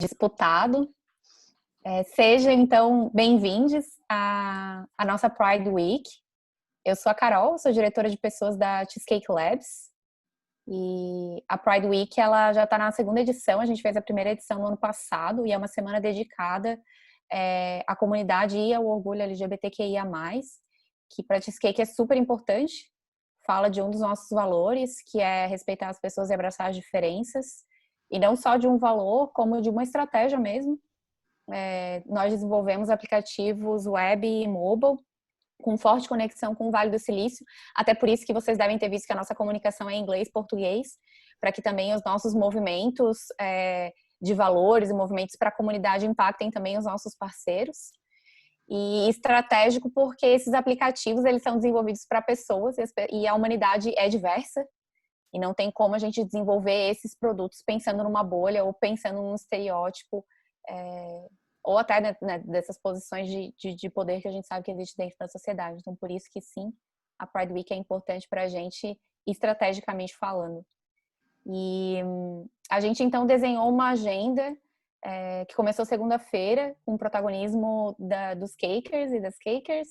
disputado. Sejam, então, bem-vindos à nossa Pride Week. Eu sou a Carol, sou diretora de pessoas da Cheesecake Labs. E a Pride Week, ela já está na segunda edição. A gente fez a primeira edição no ano passado e é uma semana dedicada à comunidade e ao orgulho LGBTQIA+, que para a Cheesecake é super importante. Fala de um dos nossos valores, que é respeitar as pessoas e abraçar as diferenças. E não só de um valor, como de uma estratégia mesmo. Nós desenvolvemos aplicativos web e mobile com forte conexão com o Vale do Silício, até por isso que vocês devem ter visto que a nossa comunicação é em inglês e português, para que também os nossos movimentos de valores e movimentos para a comunidade impactem também os nossos parceiros. E estratégico porque esses aplicativos eles são desenvolvidos para pessoas e a humanidade é diversa e não tem como a gente desenvolver esses produtos pensando numa bolha ou pensando num estereótipo ou até dessas posições de poder que a gente sabe que existe dentro da sociedade. Então, por isso que sim, a Pride Week é importante para a gente, estrategicamente falando. E a gente, então, desenhou uma agenda que começou segunda-feira, com o protagonismo dos cakers e das cakers.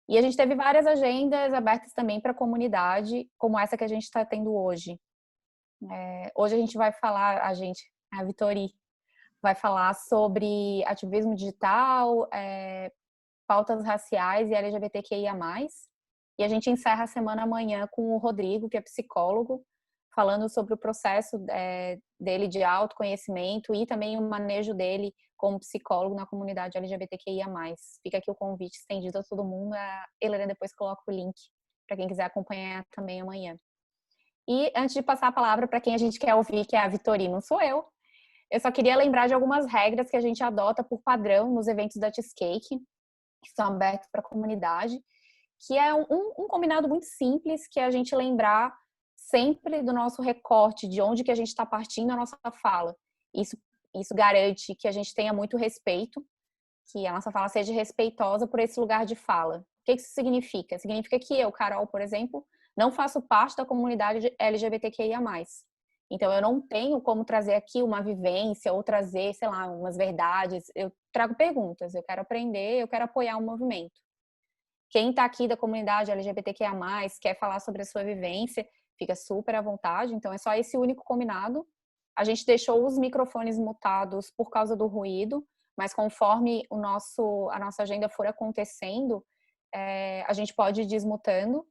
E a gente teve várias agendas abertas também para a comunidade, como essa que a gente está tendo hoje. Hoje a gente vai falar, a Vitori, vai falar sobre ativismo digital, pautas raciais e LGBTQIA+. E a gente encerra a semana amanhã com o Rodrigo, que é psicólogo, falando sobre o processo dele de autoconhecimento e também o manejo dele como psicólogo na comunidade LGBTQIA+. Fica aqui o convite estendido a todo mundo. A Helena depois coloca o link para quem quiser acompanhar também amanhã. E antes de passar a palavra para quem a gente quer ouvir, que é a Vitori, não sou eu só queria lembrar de algumas regras que a gente adota por padrão nos eventos da Cheesecake, que são abertos para a comunidade, que é um combinado muito simples, que é a gente lembrar sempre do nosso recorte, de onde que a gente está partindo a nossa fala. Isso garante que a gente tenha muito respeito, que a nossa fala seja respeitosa por esse lugar de fala. O que isso significa? Significa que eu, Carol, por exemplo, não faço parte da comunidade LGBTQIA+. Então, eu não tenho como trazer aqui uma vivência ou trazer, sei lá, umas verdades. Eu trago perguntas, eu quero aprender, eu quero apoiar um movimento. Quem está aqui da comunidade LGBTQIA+, quer falar sobre a sua vivência, fica super à vontade. Então, é só esse único combinado. A gente deixou os microfones mutados por causa do ruído, mas conforme a nossa agenda for acontecendo, a gente pode ir desmutando.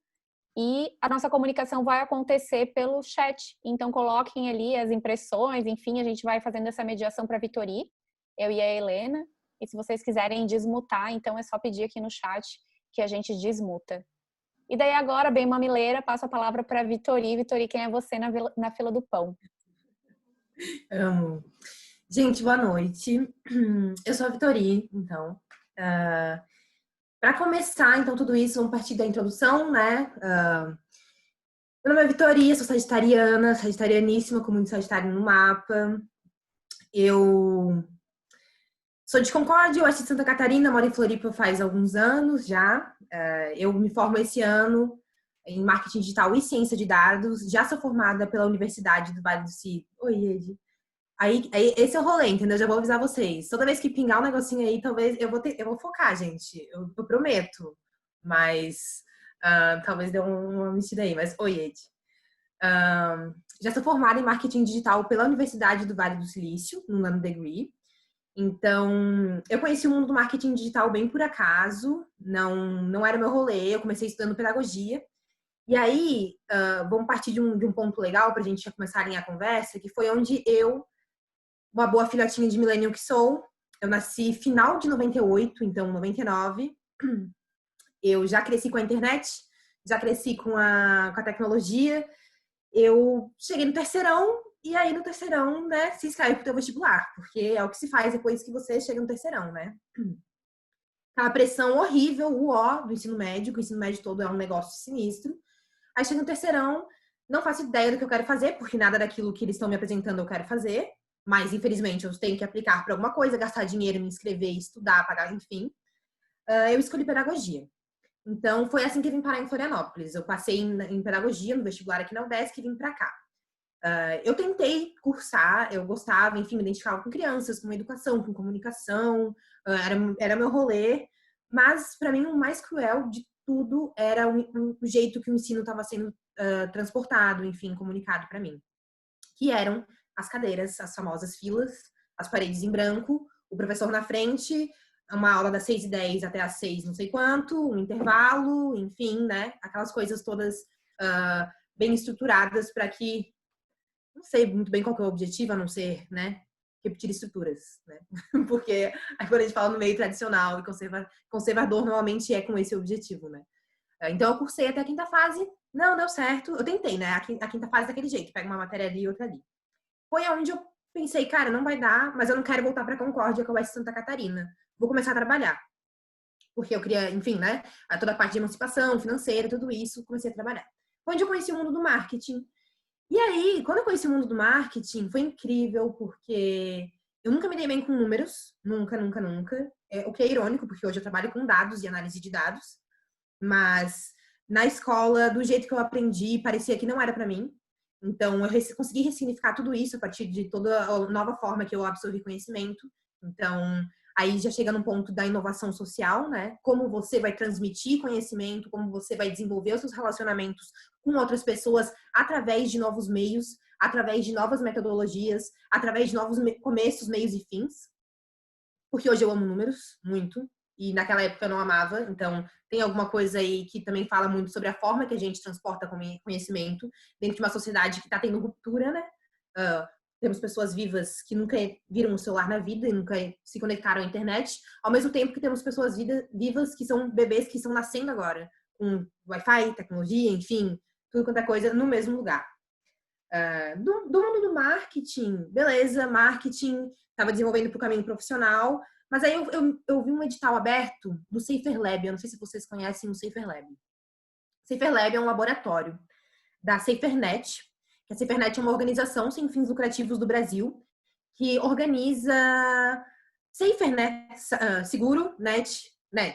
E a nossa comunicação vai acontecer pelo chat. Então, coloquem ali as impressões, enfim, a gente vai fazendo essa mediação para a Vitori, eu e a Helena. E se vocês quiserem desmutar, então é só pedir aqui no chat que a gente desmuta. E daí agora, bem mamileira, passo a palavra para a Vitori. Vitori, quem é você na fila do pão? Amo. Gente, boa noite. Eu sou a Vitori, então. Para começar, então, tudo isso, vamos partir da introdução, né? Meu nome é Vitori, sou sagitariana, sagitarianíssima, com muito sagitário no mapa. Eu sou de Concórdia, oeste de Santa Catarina, moro em Floripa faz alguns anos já. Eu me formo esse ano em marketing digital e ciência de dados. Já sou formada pela Universidade do Vale do Silício. Oi, Ed. Aí, esse é o rolê, entendeu? Já vou avisar vocês. Toda vez que pingar um negocinho aí, talvez eu vou focar, gente. Eu prometo. Mas talvez dê uma mexida aí. Mas oi, Ed. Já sou formada em marketing digital pela Universidade do Vale do Silício, no Nano Degree. Então, eu conheci o mundo do marketing digital bem por acaso. Não era meu rolê. Eu comecei estudando pedagogia. E aí, vamos partir de um ponto legal para a gente já começar a alinhar a conversa, que foi onde uma boa filhotinha de millennial que sou. Eu nasci final de 98, então 99. Eu já cresci com a internet, já cresci com a tecnologia. Eu cheguei no terceirão, e aí no terceirão, né, se inscreve pro teu vestibular, porque é o que se faz depois que você chega no terceirão, né? Aquela pressão horrível, do ensino médio, que o ensino médio todo é um negócio sinistro. Aí chega no terceirão, não faço ideia do que eu quero fazer, porque nada daquilo que eles estão me apresentando eu quero fazer. Mas, infelizmente, eu tenho que aplicar para alguma coisa, gastar dinheiro, me inscrever, estudar, pagar, enfim. Eu escolhi pedagogia. Então, foi assim que eu vim parar em Florianópolis. Eu passei em pedagogia, no vestibular aqui na UDESC, e vim para cá. Eu tentei cursar, eu gostava, enfim, me identificava com crianças, com educação, com comunicação, era meu rolê, mas para mim o mais cruel de tudo era o jeito que o ensino estava sendo transportado, enfim, comunicado para mim, que eram as cadeiras, as famosas filas, as paredes em branco, o professor na frente, uma aula das 6h10 até as 6 não sei quanto, um intervalo, enfim, né? Aquelas coisas todas bem estruturadas para que não sei muito bem qual que é o objetivo, a não ser, né, repetir estruturas, né? Porque aí quando a gente fala no meio tradicional e conservador, normalmente é com esse objetivo, né? Então eu cursei até a quinta fase, não deu certo. Eu tentei, né? A quinta fase daquele jeito, pega uma matéria ali e outra ali. Foi onde eu pensei, cara, não vai dar, mas eu não quero voltar para Concórdia, que é o Oeste Santa Catarina. Vou começar a trabalhar. Porque eu queria, enfim, né? Toda a parte de emancipação financeira, tudo isso, comecei a trabalhar. Foi onde eu conheci o mundo do marketing. E aí, quando eu conheci o mundo do marketing, foi incrível, porque eu nunca me dei bem com números. Nunca, nunca, nunca. O que é irônico, porque hoje eu trabalho com dados e análise de dados. Mas na escola, do jeito que eu aprendi, parecia que não era para mim. Então, eu consegui ressignificar tudo isso a partir de toda a nova forma que eu absorvi conhecimento. Então, aí já chega no ponto da inovação social, né? Como você vai transmitir conhecimento, como você vai desenvolver os seus relacionamentos com outras pessoas através de novos meios, através de novas metodologias, através de novos começos, meios e fins. Porque hoje eu amo números, muito. E naquela época eu não amava. Então, tem alguma coisa aí que também fala muito sobre a forma que a gente transporta conhecimento dentro de uma sociedade que está tendo ruptura, né? Temos pessoas vivas que nunca viram o celular na vida e nunca se conectaram à internet, ao mesmo tempo que temos pessoas vivas que são bebês que estão nascendo agora, com Wi-Fi, tecnologia, enfim, tudo quanto é coisa no mesmo lugar. Do mundo do marketing, beleza, marketing, estava desenvolvendo para o caminho profissional, mas aí eu vi um edital aberto do Safer Lab, eu não sei se vocês conhecem o Safer Lab. Safer Lab é um laboratório da SaferNet, que a SaferNet é uma organização sem fins lucrativos do Brasil, que organiza Safer, né? Seguro,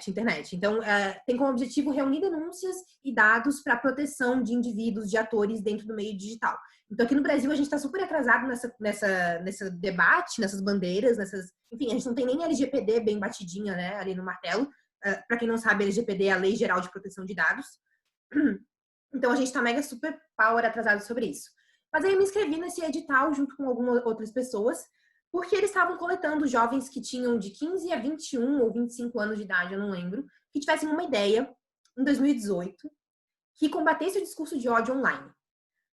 internet. Então, tem como objetivo reunir denúncias e dados para proteção de indivíduos, de atores dentro do meio digital. Então, aqui no Brasil, a gente está super atrasado nessa debate, nessas bandeiras, enfim, a gente não tem nem LGPD bem batidinha, né, ali no martelo. Para quem não sabe, LGPD é a Lei Geral de Proteção de Dados. Então, a gente está mega super power atrasado sobre isso. Mas aí eu me inscrevi nesse edital junto com algumas outras pessoas, porque eles estavam coletando jovens que tinham de 15 a 21 ou 25 anos de idade, eu não lembro, que tivessem uma ideia, em 2018, que combatesse o discurso de ódio online.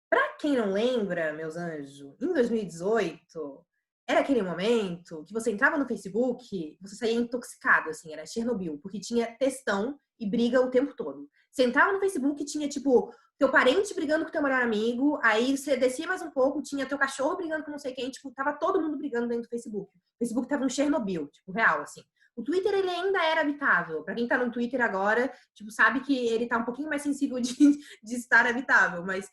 Para quem não lembra, meus anjos, em 2018, era aquele momento que você entrava no Facebook, você saía intoxicado, assim, era Chernobyl, porque tinha textão e briga o tempo todo. Você entrava no Facebook e tinha, tipo, teu parente brigando com teu melhor amigo, aí você descia mais um pouco, tinha teu cachorro brigando com não sei quem, tipo, tava todo mundo brigando dentro do Facebook. O Facebook tava um Chernobyl, tipo, real, assim. O Twitter, ele ainda era habitável. Pra quem tá no Twitter agora, tipo, sabe que ele tá um pouquinho mais sensível de estar habitável, mas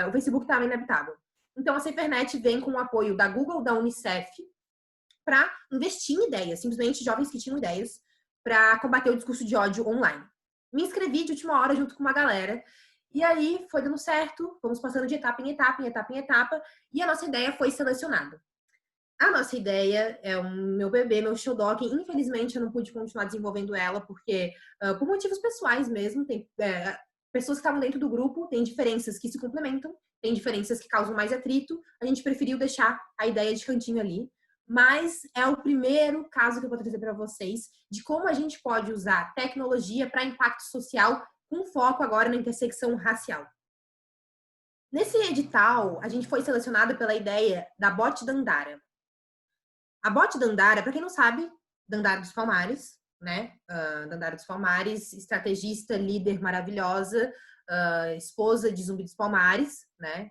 o Facebook tava inabitável. Então, a SaferNet vem com o apoio da Google, da Unicef, para investir em ideias, simplesmente jovens que tinham ideias para combater o discurso de ódio online. Me inscrevi de última hora junto com uma galera, e aí foi dando certo, fomos passando de etapa em etapa, em etapa em etapa, e a nossa ideia foi selecionada. A nossa ideia é o meu bebê, meu xodó, que infelizmente eu não pude continuar desenvolvendo ela, porque por motivos pessoais mesmo, tem pessoas que estavam dentro do grupo, tem diferenças que se complementam, tem diferenças que causam mais atrito, a gente preferiu deixar a ideia de cantinho ali, mas é o primeiro caso que eu vou trazer para vocês de como a gente pode usar tecnologia para impacto social com foco agora na intersecção racial. Nesse edital, a gente foi selecionado pela ideia da Bot Dandara. A Bot Dandara, para quem não sabe, Dandara dos Palmares, né? Dandara dos Palmares, estrategista, líder maravilhosa, esposa de Zumbi dos Palmares, né?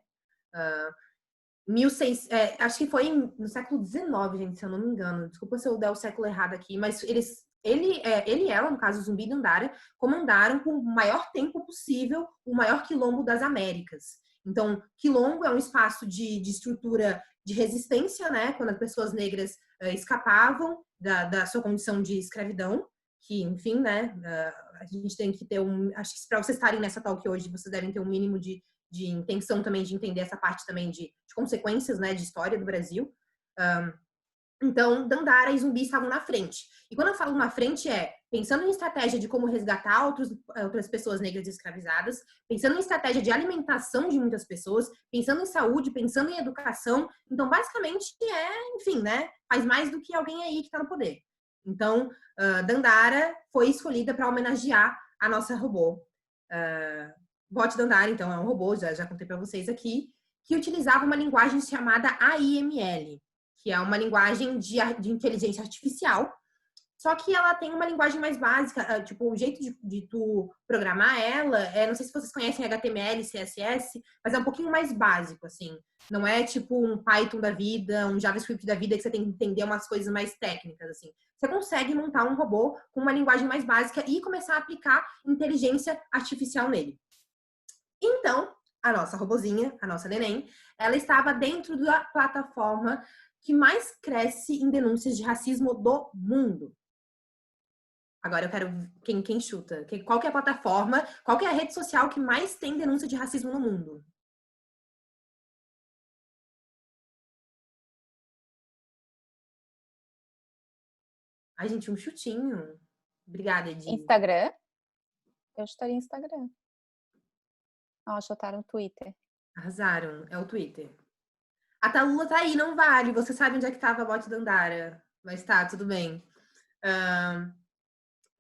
Acho que foi no século XIX, gente, se eu não me engano. Desculpa se eu der o século errado aqui, mas ele e ela, no caso Zumbi e Dandara, comandaram por o maior tempo possível o maior quilombo das Américas. Então, quilombo é um espaço de estrutura de resistência, né? Quando as pessoas negras escapavam da sua condição de escravidão, que, enfim, né? A gente tem que ter acho que para vocês estarem nessa talk hoje, vocês devem ter um mínimo de de intenção também de entender essa parte também de consequências, né, de história do Brasil. Então, Dandara e Zumbi estavam na frente. E quando eu falo na frente pensando em estratégia de como resgatar outras pessoas negras escravizadas, pensando em estratégia de alimentação de muitas pessoas, pensando em saúde, pensando em educação. Então, basicamente, enfim, né? Faz mais do que alguém aí que está no poder. Então, Dandara foi escolhida para homenagear a nossa robô. Bot Dandara, então, é um robô, já contei para vocês aqui, que utilizava uma linguagem chamada AIML, que é uma linguagem de inteligência artificial, só que ela tem uma linguagem mais básica, tipo, o jeito de tu programar ela, não sei se vocês conhecem HTML, CSS, mas é um pouquinho mais básico, assim. Não é tipo um Python da vida, um JavaScript da vida, que você tem que entender umas coisas mais técnicas, assim. Você consegue montar um robô com uma linguagem mais básica e começar a aplicar inteligência artificial nele. Então, a nossa robozinha, a nossa neném, ela estava dentro da plataforma que mais cresce em denúncias de racismo do mundo. Agora eu quero quem chuta. Qual que é a plataforma, qual que é a rede social que mais tem denúncia de racismo no mundo? Ai, gente, um chutinho. Obrigada, Edi. Instagram? Eu estaria Instagram. Ó, chutaram o Twitter. Arrasaram. É o Twitter. A Talula tá aí, não vale. Você sabe onde é que tava a bot Dandara. Mas tá, tudo bem.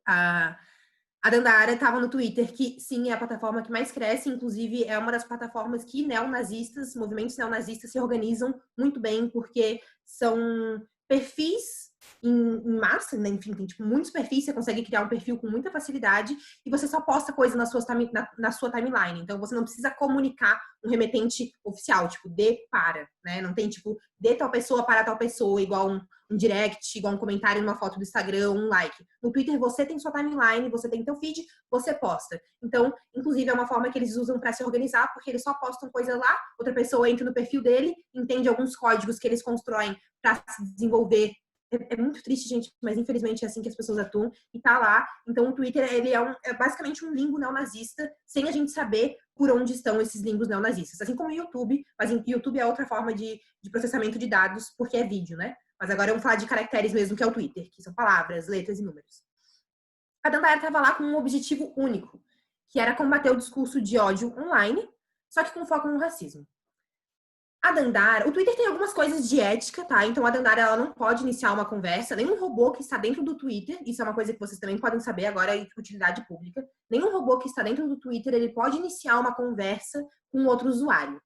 A Dandara estava no Twitter, que sim, é a plataforma que mais cresce, inclusive é uma das plataformas que neonazistas, movimentos neonazistas se organizam muito bem, porque são perfis em massa, né? Enfim, tem tipo, muitos perfis, você consegue criar um perfil com muita facilidade e você só posta coisa na sua timeline. Então você não precisa comunicar um remetente oficial, tipo, né? Não tem tipo, de tal pessoa para tal pessoa, igual um direct, igual um comentário numa foto do Instagram, um like. No Twitter você tem sua timeline, você tem teu feed, você posta. Então, inclusive, é uma forma que eles usam para se organizar, porque eles só postam coisa lá, outra pessoa entra no perfil dele, entende alguns códigos que eles constroem para se desenvolver. É muito triste, gente, mas infelizmente é assim que as pessoas atuam e tá lá. Então o Twitter, ele é basicamente um limbo neonazista, sem a gente saber por onde estão esses limbos neonazistas. Assim como o YouTube, mas o YouTube é outra forma de processamento de dados, porque é vídeo, né? Mas agora eu vou falar de caracteres mesmo, que é o Twitter, que são palavras, letras e números. A Dandara estava lá com um objetivo único, que era combater o discurso de ódio online, só que com foco no racismo. A Dandara, o Twitter tem algumas coisas de ética, tá? Então a Dandara, ela não pode iniciar uma conversa, nenhum robô que está dentro do Twitter, isso é uma coisa que vocês também podem saber agora, é utilidade pública, nenhum robô que está dentro do Twitter, ele pode iniciar uma conversa com outro usuário.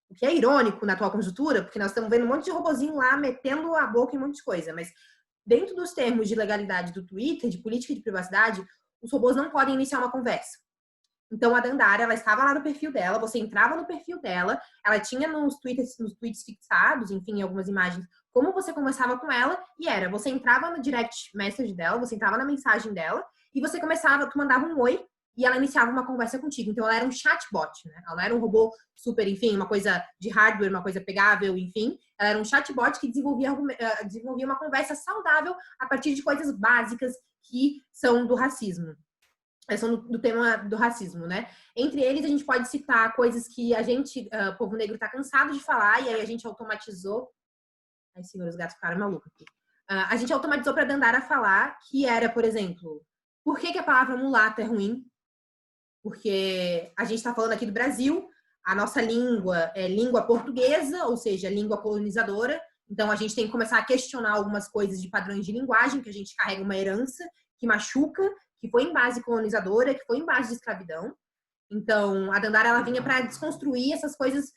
O que é irônico na atual conjuntura, porque nós estamos vendo um monte de robozinho lá metendo a boca em um monte de coisa, mas dentro dos termos de legalidade do Twitter, de política de privacidade, os robôs não podem iniciar uma conversa. Então, a Dandara, ela estava lá no perfil dela, você entrava no perfil dela, ela tinha nos tweets fixados, enfim, em algumas imagens, como você conversava com ela, e você entrava no direct message dela, você entrava na mensagem dela, e você tu mandava um oi, e ela iniciava uma conversa contigo. Então, ela era um chatbot, né? Ela não era um robô super, enfim, uma coisa de hardware, uma coisa pegável, enfim. Ela era um chatbot que desenvolvia uma conversa saudável a partir de coisas básicas que são do racismo. São do tema do racismo, né? Entre eles, a gente pode citar coisas que a gente, o povo negro, tá cansado de falar, e aí a gente automatizou. Ai, senhor, os gatos ficaram malucos aqui. A gente automatizou para Dandara falar que era, por exemplo, por que a palavra mulata é ruim? Porque a gente está falando aqui do Brasil, a nossa língua é língua portuguesa, ou seja, língua colonizadora. Então, a gente tem que começar a questionar algumas coisas de padrões de linguagem, que a gente carrega uma herança que machuca, que foi em base colonizadora, que foi em base de escravidão. Então, a Dandara, ela vinha para desconstruir essas coisas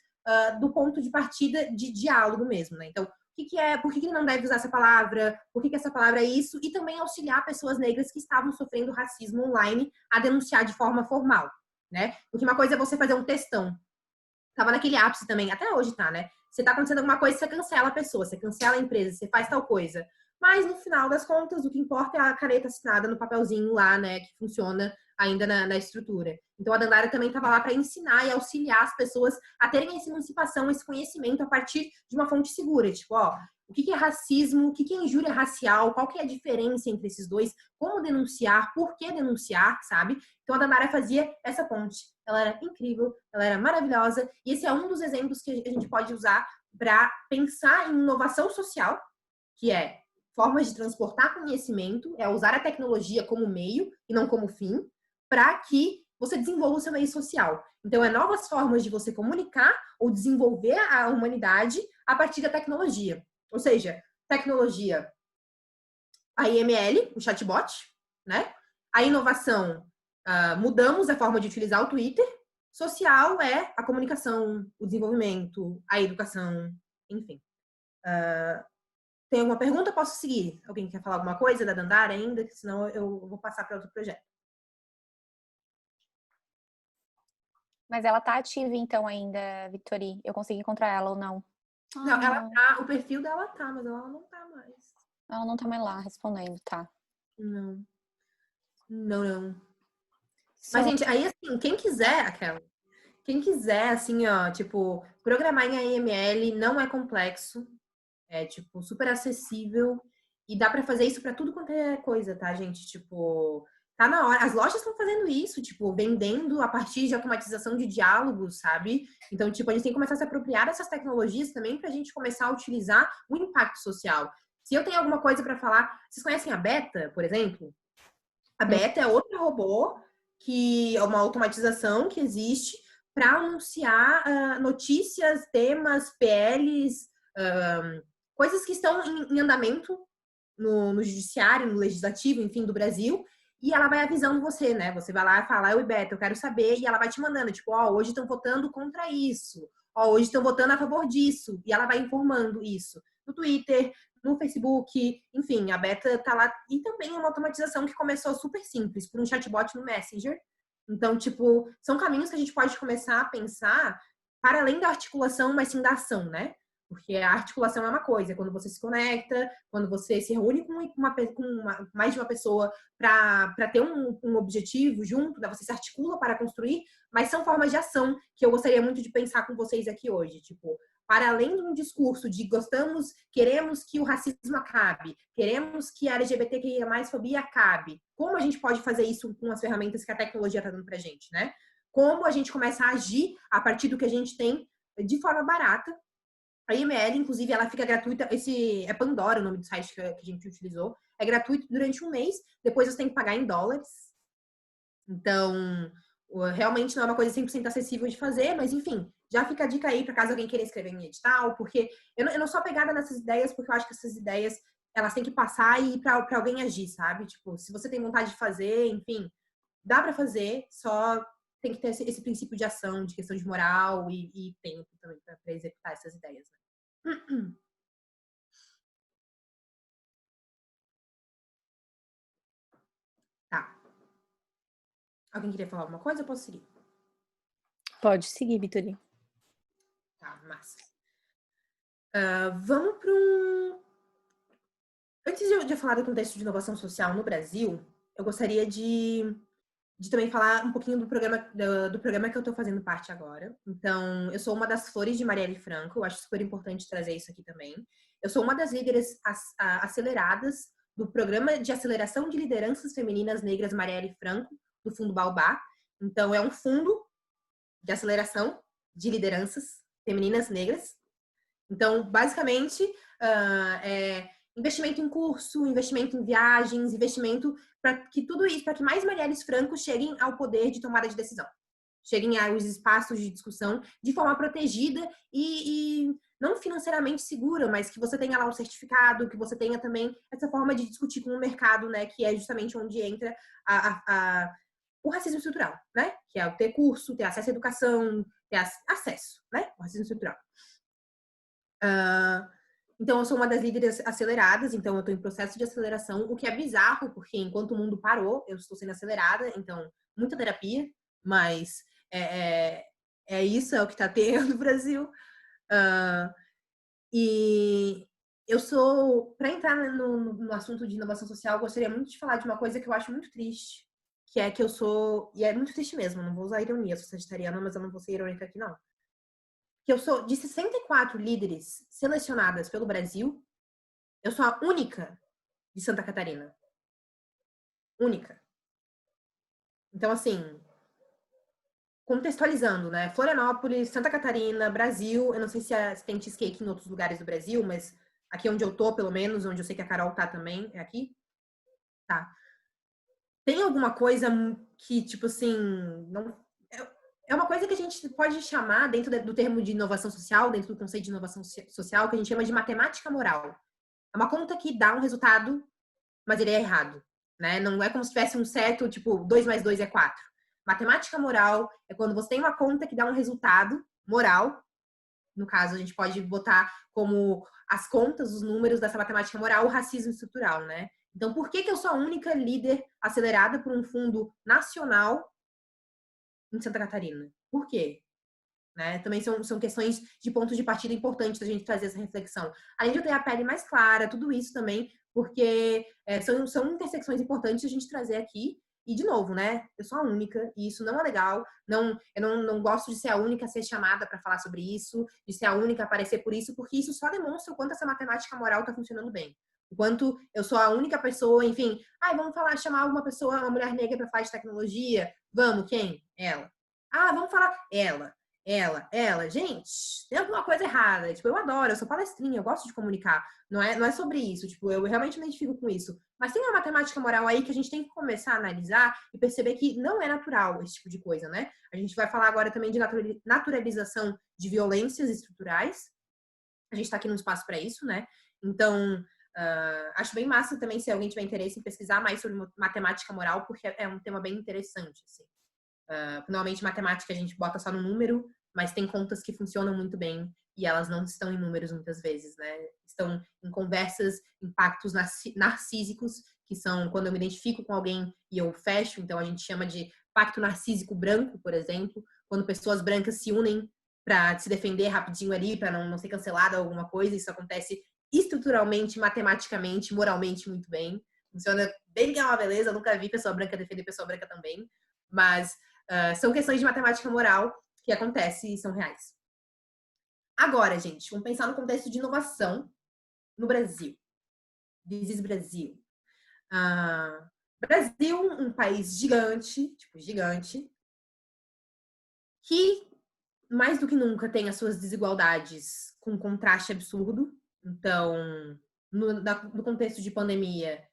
do ponto de partida de diálogo mesmo, né? Então, por que não deve usar essa palavra? Por que essa palavra é isso? E também auxiliar pessoas negras que estavam sofrendo racismo online a denunciar de forma formal, né? Porque uma coisa é você fazer um textão. Tava naquele ápice também, até hoje tá, né? Você tá acontecendo alguma coisa, você cancela a pessoa, você cancela a empresa, você faz tal coisa. Mas, no final das contas, o que importa é a caneta assinada no papelzinho lá, né? Que funciona ainda na estrutura. Então, a Dandara também estava lá para ensinar e auxiliar as pessoas a terem essa emancipação, esse conhecimento a partir de uma fonte segura. Tipo, ó, o que é racismo, o que é injúria racial, qual que é a diferença entre esses dois, como denunciar, por que denunciar, sabe? Então, a Dandara fazia essa ponte. Ela era incrível, ela era maravilhosa, e esse é um dos exemplos que a gente pode usar para pensar em inovação social, que é formas de transportar conhecimento, é usar a tecnologia como meio e não como fim, para que você desenvolva o seu meio social. Então, é novas formas de você comunicar ou desenvolver a humanidade a partir da tecnologia. Ou seja, tecnologia, a IML, o chatbot, né? A inovação, mudamos a forma de utilizar o Twitter. Social é a comunicação, o desenvolvimento, a educação, enfim. Tem alguma pergunta? Posso seguir? Alguém quer falar alguma coisa da Dandara ainda? Senão eu vou passar para outro projeto. Mas ela tá ativa então ainda, Vitori? Eu consegui encontrar ela ou não? Não, ela tá, o perfil dela tá, mas ela não tá mais. Ela não tá mais lá respondendo, tá? Não. Não. Mas, gente, aí assim, quem quiser, assim, ó, tipo, programar em AML não é complexo, é, tipo, super acessível e dá pra fazer isso pra tudo quanto é coisa, tá, gente? Tipo, tá na hora. As lojas estão fazendo isso, tipo, vendendo a partir de automatização de diálogos, sabe? Então, tipo, a gente tem que começar a se apropriar dessas tecnologias também pra gente começar a utilizar o impacto social. Se eu tenho alguma coisa pra falar, vocês conhecem a Beta, por exemplo? A Beta é outro robô que é uma automatização que existe para anunciar notícias, temas, PLs, coisas que estão em andamento no judiciário, no legislativo, enfim, do Brasil. E ela vai avisando você, né? Você vai lá e fala, oi, Beta, eu quero saber. E ela vai te mandando, tipo, ó, hoje estão votando contra isso. Ó, hoje estão votando a favor disso. E ela vai informando isso no Twitter, no Facebook, enfim, a Beta tá lá. E também uma automatização que começou super simples, por um chatbot no Messenger. Então, tipo, são caminhos que a gente pode começar a pensar para além da articulação, mas sim da ação, né? Porque a articulação é uma coisa, quando você se conecta, quando você se reúne com mais de uma pessoa para ter um objetivo junto, né? Você se articula para construir, mas são formas de ação que eu gostaria muito de pensar com vocês aqui hoje. Tipo, para além de um discurso de gostamos, queremos que o racismo acabe, queremos que a LGBTQIA+ fobia acabe, como a gente pode fazer isso com as ferramentas que a tecnologia está dando para a gente, né? Como a gente começa a agir a partir do que a gente tem de forma barata. A IML, inclusive, ela fica gratuita. Esse é Pandora, o nome do site que a gente utilizou. É gratuito durante um mês. Depois você tem que pagar em dólares. Então, realmente não é uma coisa 100% acessível de fazer, mas enfim, já fica a dica aí para caso alguém queira escrever em edital, porque eu não sou apegada nessas ideias, porque eu acho que essas ideias elas têm que passar e para alguém agir, sabe? Tipo, se você tem vontade de fazer, enfim, dá para fazer, só tem que ter esse princípio de ação, de questão de moral e tempo também para executar essas ideias. Né? Tá. Alguém queria falar alguma coisa? Eu posso seguir. Pode seguir, Vitori. Tá, massa. Vamos para um... Antes de eu falar do contexto de inovação social no Brasil, eu gostaria de também falar um pouquinho do programa que eu estou fazendo parte agora. Então, eu sou uma das flores de Marielle Franco, eu acho super importante trazer isso aqui também. Eu sou uma das líderes aceleradas do Programa de Aceleração de Lideranças Femininas Negras Marielle Franco, do Fundo Baobá. Então, é um fundo de aceleração de lideranças femininas negras. Então, basicamente, é investimento em curso, investimento em viagens, investimento para que tudo isso, para que mais Marielles Franco cheguem ao poder de tomada de decisão, cheguem aos espaços de discussão de forma protegida e não financeiramente segura, mas que você tenha lá um certificado, que você tenha também essa forma de discutir com o mercado, né, que é justamente onde entra o racismo estrutural, né, que é o ter curso, ter acesso à educação, ter acesso, né, o racismo estrutural. Então, eu sou uma das líderes aceleradas, então eu estou em processo de aceleração, o que é bizarro, porque enquanto o mundo parou, eu estou sendo acelerada, então, muita terapia, mas é isso, é o que está tendo no Brasil. E eu sou, para entrar no assunto de inovação social, eu gostaria muito de falar de uma coisa que eu acho muito triste, que é que eu sou, e é muito triste mesmo, não vou usar ironia, eu sou sagitariana, mas eu não vou ser irônica aqui não. Que eu sou de 64 líderes selecionadas pelo Brasil, eu sou a única de Santa Catarina. Única. Então, assim, contextualizando, né? Florianópolis, Santa Catarina, Brasil. Eu não sei se tem cheesecake em outros lugares do Brasil, mas aqui onde eu tô, pelo menos, onde eu sei que a Carol tá também, é aqui? Tá. Tem alguma coisa que, tipo assim, não. É uma coisa que a gente pode chamar, dentro do termo de inovação social, dentro do conceito de inovação social, que a gente chama de matemática moral. É uma conta que dá um resultado, mas ele é errado, né? Não é como se tivesse um certo, tipo, 2 mais 2 é 4. Matemática moral é quando você tem uma conta que dá um resultado moral. No caso, a gente pode botar como as contas, os números dessa matemática moral, o racismo estrutural, né? Então, por que eu sou a única líder acelerada por um fundo nacional em Santa Catarina? Por quê? Né? Também são questões de pontos de partida importantes da gente trazer essa reflexão. Além de eu ter a pele mais clara, tudo isso também, porque são intersecções importantes a gente trazer aqui. E, de novo, né? Eu sou a única, e isso não é legal. Eu não gosto de ser a única a ser chamada para falar sobre isso, de ser a única a aparecer por isso, porque isso só demonstra o quanto essa matemática moral está funcionando bem. O quanto eu sou a única pessoa, enfim, vamos chamar alguma pessoa, uma mulher negra para falar de tecnologia? Vamos, quem? Ela. Vamos falar ela. Gente, tem alguma coisa errada. Tipo, eu adoro, eu sou palestrinha, eu gosto de comunicar. Não é sobre isso. Tipo, eu realmente me identifico com isso. Mas tem uma matemática moral aí que a gente tem que começar a analisar e perceber que não é natural esse tipo de coisa, né? A gente vai falar agora também de naturalização de violências estruturais. A gente tá aqui num espaço para isso, né? Então, acho bem massa também se alguém tiver interesse em pesquisar mais sobre matemática moral, porque é um tema bem interessante, assim. Normalmente, matemática a gente bota só no número, mas tem contas que funcionam muito bem e elas não estão em números muitas vezes, né? Estão em conversas, em pactos narcísicos, que são quando eu me identifico com alguém e eu fecho, então a gente chama de pacto narcísico branco, por exemplo, quando pessoas brancas se unem para se defender rapidinho ali, para não ser cancelada alguma coisa, isso acontece estruturalmente, matematicamente, moralmente muito bem. Funciona bem que é uma beleza, eu nunca vi pessoa branca defender pessoa branca também, mas são questões de matemática moral que acontecem e são reais. Agora, gente, vamos pensar no contexto de inovação no Brasil. This is Brasil. Brasil, um país gigante, tipo gigante, que mais do que nunca tem as suas desigualdades com um contraste absurdo. Então, no contexto de pandemia,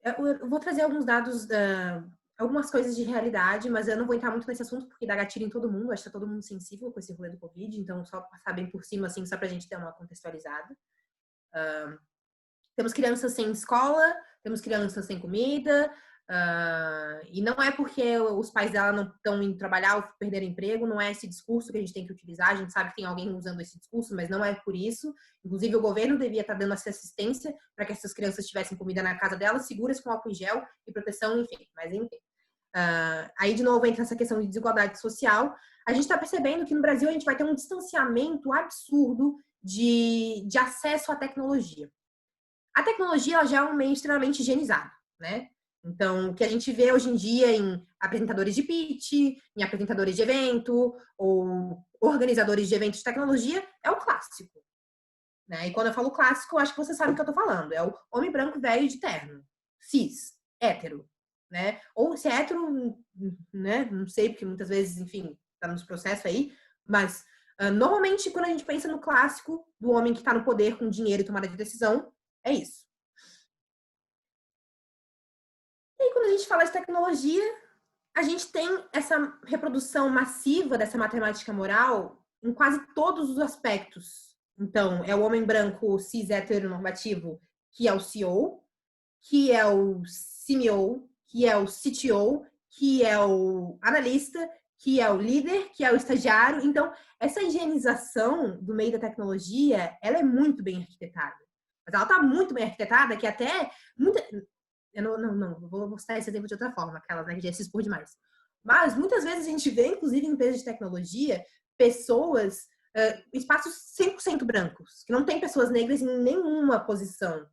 eu vou trazer alguns dados, algumas coisas de realidade, mas eu não vou entrar muito nesse assunto porque dá gatilho em todo mundo. Acho que tá todo mundo sensível com esse rolê do Covid, então só passar bem por cima, assim, só pra gente ter uma contextualizada. Temos crianças sem escola, temos crianças sem comida, e não é porque os pais dela não estão indo trabalhar ou perderam emprego, não é esse discurso que a gente tem que utilizar. A gente sabe que tem alguém usando esse discurso, mas não é por isso. Inclusive, o governo devia estar dando essa assistência para que essas crianças tivessem comida na casa delas, seguras com álcool em gel e proteção, enfim. Mas, enfim. Aí, de novo, entra essa questão de desigualdade social. A gente está percebendo que no Brasil a gente vai ter um distanciamento absurdo de acesso à tecnologia. A tecnologia ela já é um meio extremamente higienizado, né? Então, o que a gente vê hoje em dia em apresentadores de pitch, em apresentadores de evento, ou organizadores de eventos de tecnologia, é o clássico. Né? E quando eu falo clássico, acho que você sabe o que eu tô falando. É o homem branco velho de terno, cis, hétero. Né? Ou se é hétero, né? Não sei, porque muitas vezes, enfim, tá nos processos aí, mas normalmente quando a gente pensa no clássico do homem que tá no poder com dinheiro e tomada de decisão, é isso. E aí, quando a gente fala de tecnologia, a gente tem essa reprodução massiva dessa matemática moral em quase todos os aspectos. Então, é o homem branco cis heteronormativo, que é o CEO, que é o CMO, que é o CTO, que é o analista, que é o líder, que é o estagiário. Então, essa higienização do meio da tecnologia, ela é muito bem arquitetada. Mas ela está muito bem arquitetada que até eu não, vou mostrar esse exemplo de outra forma, aquelas, né, que já se expor demais. Mas muitas vezes a gente vê, inclusive em empresas de tecnologia, pessoas, espaços 100% brancos, que não tem pessoas negras em nenhuma posição.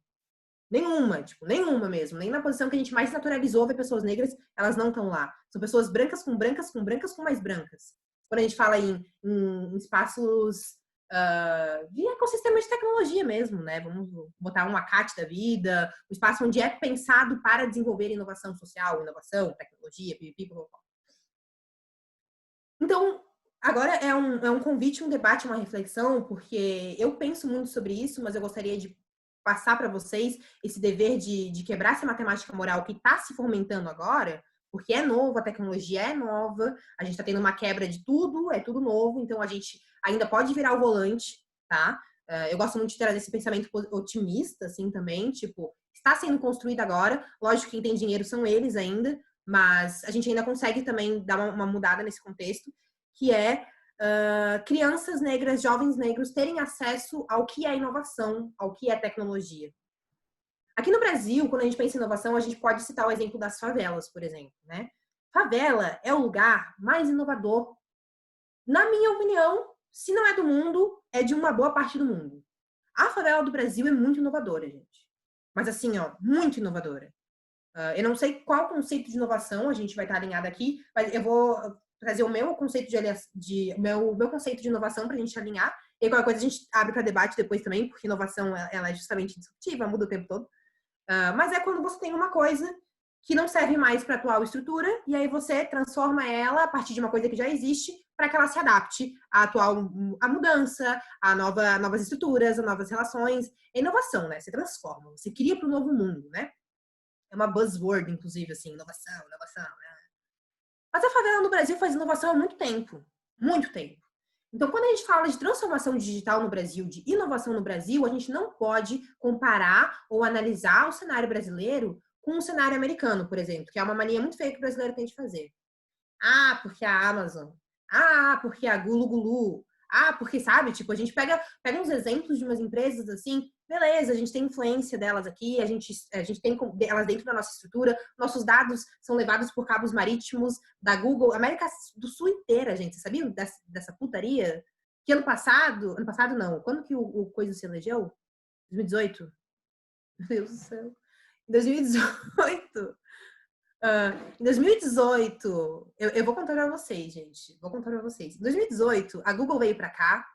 Nenhuma, tipo, nenhuma mesmo. Nem na posição que a gente mais naturalizou ver pessoas negras, elas não estão lá. São pessoas brancas com brancas com brancas com mais brancas. Quando a gente fala em espaços de ecossistema de tecnologia mesmo, né? Vamos botar uma CAT da vida, um espaço onde é pensado para desenvolver inovação social, inovação, tecnologia, pipipi. Então, agora é um convite, um debate, uma reflexão, porque eu penso muito sobre isso, mas eu gostaria de passar para vocês esse dever de quebrar essa matemática moral que está se fomentando agora, porque é novo, a tecnologia é nova, a gente está tendo uma quebra de tudo, é tudo novo, então a gente ainda pode virar o volante, tá? Eu gosto muito de trazer esse pensamento otimista, assim, também, tipo, está sendo construído agora, lógico que quem tem dinheiro são eles ainda, mas a gente ainda consegue também dar uma mudada nesse contexto, que é crianças negras, jovens negros terem acesso ao que é inovação, ao que é tecnologia. Aqui no Brasil, quando a gente pensa em inovação, a gente pode citar o exemplo das favelas, por exemplo, né? Favela é o lugar mais inovador, na minha opinião, se não é do mundo, é de uma boa parte do mundo. A favela do Brasil é muito inovadora, gente. Mas assim, ó, muito inovadora. Eu não sei qual conceito de inovação a gente vai estar alinhado aqui, mas eu vou trazer o meu conceito meu conceito de inovação para a gente alinhar. E qualquer coisa a gente abre para debate depois também, porque inovação ela é justamente disruptiva, muda o tempo todo. Mas é quando você tem uma coisa que não serve mais para a atual estrutura, e aí você transforma ela a partir de uma coisa que já existe para que ela se adapte à mudança, novas estruturas, a novas relações. É inovação, né? Você transforma, você cria para o novo mundo, né? É uma buzzword, inclusive, assim, inovação, inovação. Né? Mas a favela no Brasil faz inovação há muito tempo. Muito tempo. Então, quando a gente fala de transformação digital no Brasil, de inovação no Brasil, a gente não pode comparar ou analisar o cenário brasileiro com o cenário americano, por exemplo, que é uma mania muito feia que o brasileiro tem de fazer. Ah, porque a Amazon. Ah, porque a Gulu Gulu. Ah, porque, sabe, tipo, a gente pega uns exemplos de umas empresas assim, beleza, a gente tem influência delas aqui, a gente tem elas dentro da nossa estrutura, nossos dados são levados por cabos marítimos da Google, América do Sul inteira, gente, você sabia dessa putaria? Que ano passado não, quando que o Coisa se elegeu? 2018? Meu Deus do céu. Em 2018, em 2018, eu vou contar pra vocês, gente. Vou contar pra vocês. Em 2018, a Google veio pra cá,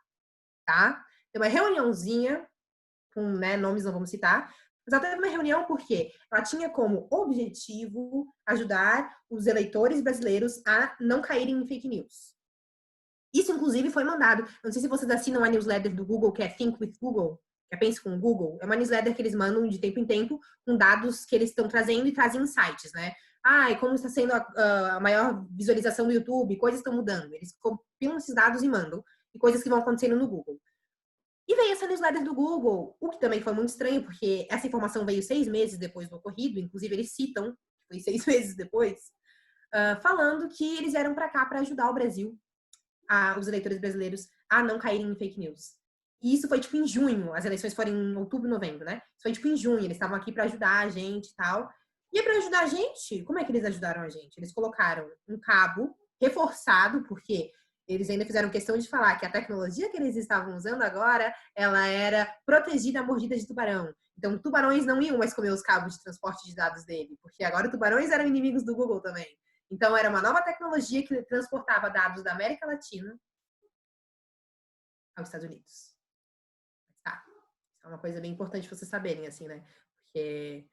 tá? Tem uma reuniãozinha com, né, nomes não vamos citar, mas ela teve uma reunião porque ela tinha como objetivo ajudar os eleitores brasileiros a não caírem em fake news. Isso, inclusive, foi mandado. Não sei se vocês assinam a newsletter do Google, que é Think with Google, que é Pense com o Google. É uma newsletter que eles mandam de tempo em tempo com dados que eles estão trazendo e trazem insights, né? E como está sendo a maior visualização do YouTube, coisas estão mudando. Eles compilam esses dados e mandam. E coisas que vão acontecendo no Google. E veio essa newsletter do Google, o que também foi muito estranho, porque essa informação veio 6 meses depois do ocorrido, inclusive eles citam, que foi 6 meses depois, falando que eles vieram para cá para ajudar o Brasil, os eleitores brasileiros, a não caírem em fake news. E isso foi tipo em junho, as eleições foram em outubro, novembro, né? Isso foi tipo em junho, eles estavam aqui para ajudar a gente e tal. E para ajudar a gente, como é que eles ajudaram a gente? Eles colocaram um cabo reforçado, porque eles ainda fizeram questão de falar que a tecnologia que eles estavam usando agora, ela era protegida à mordida de tubarão. Então, tubarões não iam mais comer os cabos de transporte de dados dele, porque agora tubarões eram inimigos do Google também. Então, era uma nova tecnologia que transportava dados da América Latina aos Estados Unidos. Tá. Isso é uma coisa bem importante vocês saberem, assim, né? Porque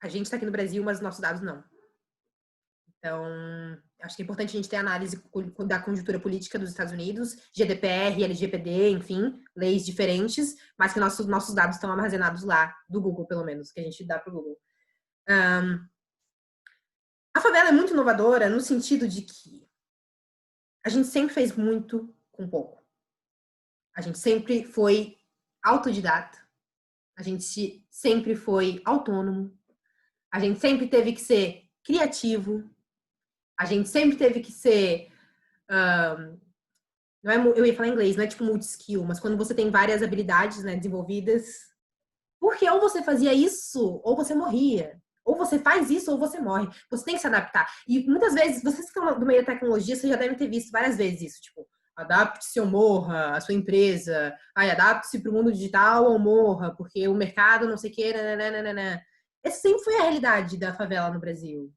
a gente está aqui no Brasil, mas os nossos dados não. Então, acho que é importante a gente ter análise da conjuntura política dos Estados Unidos, GDPR, LGPD, enfim, leis diferentes, mas que nossos dados estão armazenados lá, do Google, pelo menos, que a gente dá para o Google. A favela é muito inovadora no sentido de que a gente sempre fez muito com pouco. A gente sempre foi autodidata. A gente sempre foi autônomo. A gente sempre teve que ser criativo. A gente sempre teve que ser... não é, eu ia falar em inglês, não é tipo multi-skill, mas quando você tem várias habilidades, né, desenvolvidas. Porque ou você fazia isso, ou você morria. Ou você faz isso, ou você morre. Você tem que se adaptar. E muitas vezes, vocês que estão no meio da tecnologia, vocês já devem ter visto várias vezes isso. Tipo, adapte-se ou morra, a sua empresa. Ai, adapte-se para o mundo digital ou morra, porque o mercado não sei o que, nananana. Essa sempre foi a realidade da favela no Brasil.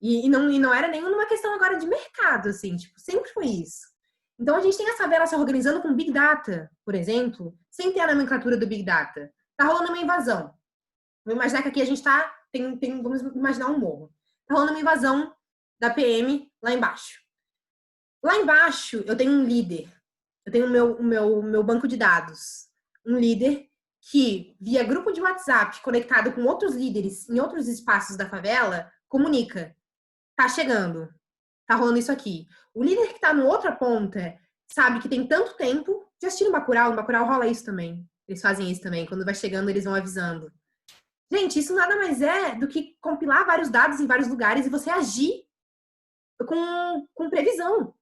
E não era nenhuma questão agora de mercado, assim, tipo, sempre foi isso. Então a gente tem a favela se organizando com Big Data, por exemplo, sem ter a nomenclatura do Big Data. Tá rolando uma invasão. Vamos imaginar que aqui a gente tá. Vamos imaginar um morro. Tá rolando uma invasão da PM lá embaixo. Lá embaixo eu tenho um líder. Eu tenho o meu banco de dados. Um líder que, via grupo de WhatsApp, conectado com outros líderes em outros espaços da favela, comunica. Tá chegando. Tá rolando isso aqui. O líder que tá no outra ponta sabe que tem tanto tempo. Já assistiram Bacurau? No Bacurau rola isso também. Eles fazem isso também. Quando vai chegando, eles vão avisando. Gente, isso nada mais é do que compilar vários dados em vários lugares e você agir com previsão.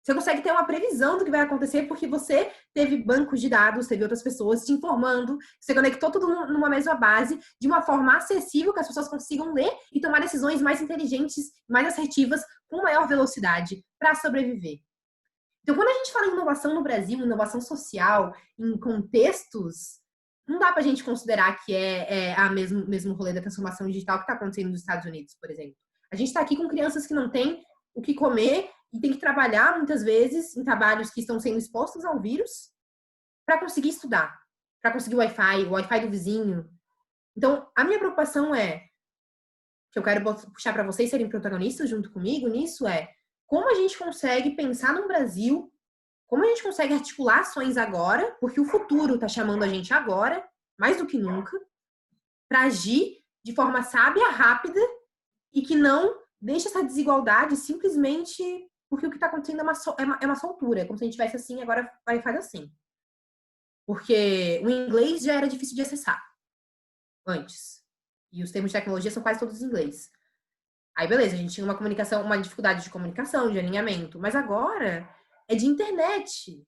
Você consegue ter uma previsão do que vai acontecer porque você teve bancos de dados, teve outras pessoas te informando, você conectou tudo numa mesma base, de uma forma acessível que as pessoas consigam ler e tomar decisões mais inteligentes, mais assertivas, com maior velocidade para sobreviver. Então, quando a gente fala em inovação no Brasil, inovação social, em contextos, não dá para a gente considerar que é a mesmo rolê da transformação digital que está acontecendo nos Estados Unidos, por exemplo. A gente está aqui com crianças que não têm o que comer e tem que trabalhar, muitas vezes, em trabalhos que estão sendo expostos ao vírus para conseguir estudar, para conseguir o Wi-Fi do vizinho. Então, a minha preocupação que eu quero puxar para vocês serem protagonistas junto comigo nisso como a gente consegue pensar no Brasil, como a gente consegue articular ações agora, porque o futuro está chamando a gente agora, mais do que nunca, para agir de forma sábia, rápida e que não deixe essa desigualdade simplesmente porque o que está acontecendo é uma soltura. É como se a gente tivesse assim, agora faz assim. Porque o inglês já era difícil de acessar antes. E os termos de tecnologia são quase todos em inglês. Aí, beleza, a gente tinha uma dificuldade de comunicação, de alinhamento. Mas agora é de internet.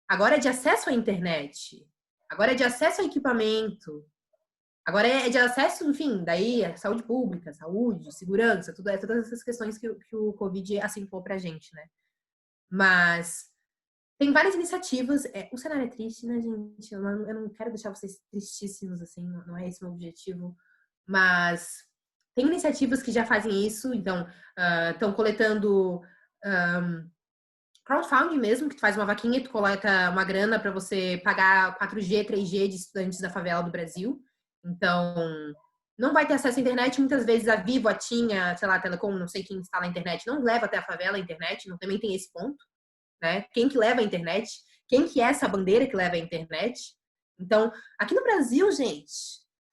Agora é de acesso à internet. Agora é de acesso a equipamento. Agora é de acesso, enfim, daí a saúde pública, saúde, segurança, todas essas questões que o Covid acentuou pra gente, né? Mas tem várias iniciativas. O cenário é triste, né, gente? Eu não quero deixar vocês tristíssimos, assim, não é esse o meu objetivo. Mas tem iniciativas que já fazem isso, então estão coletando crowdfunding mesmo, que tu faz uma vaquinha e tu coleta uma grana para você pagar 4G, 3G de estudantes da favela do Brasil. Então, não vai ter acesso à internet. Muitas vezes a Vivo, a Tinha, sei lá, a Telecom, não sei quem instala a internet, não leva até a favela a internet, não, também tem esse ponto, né? Quem que leva a internet? Quem que é essa bandeira que leva a internet? Então, aqui no Brasil, gente,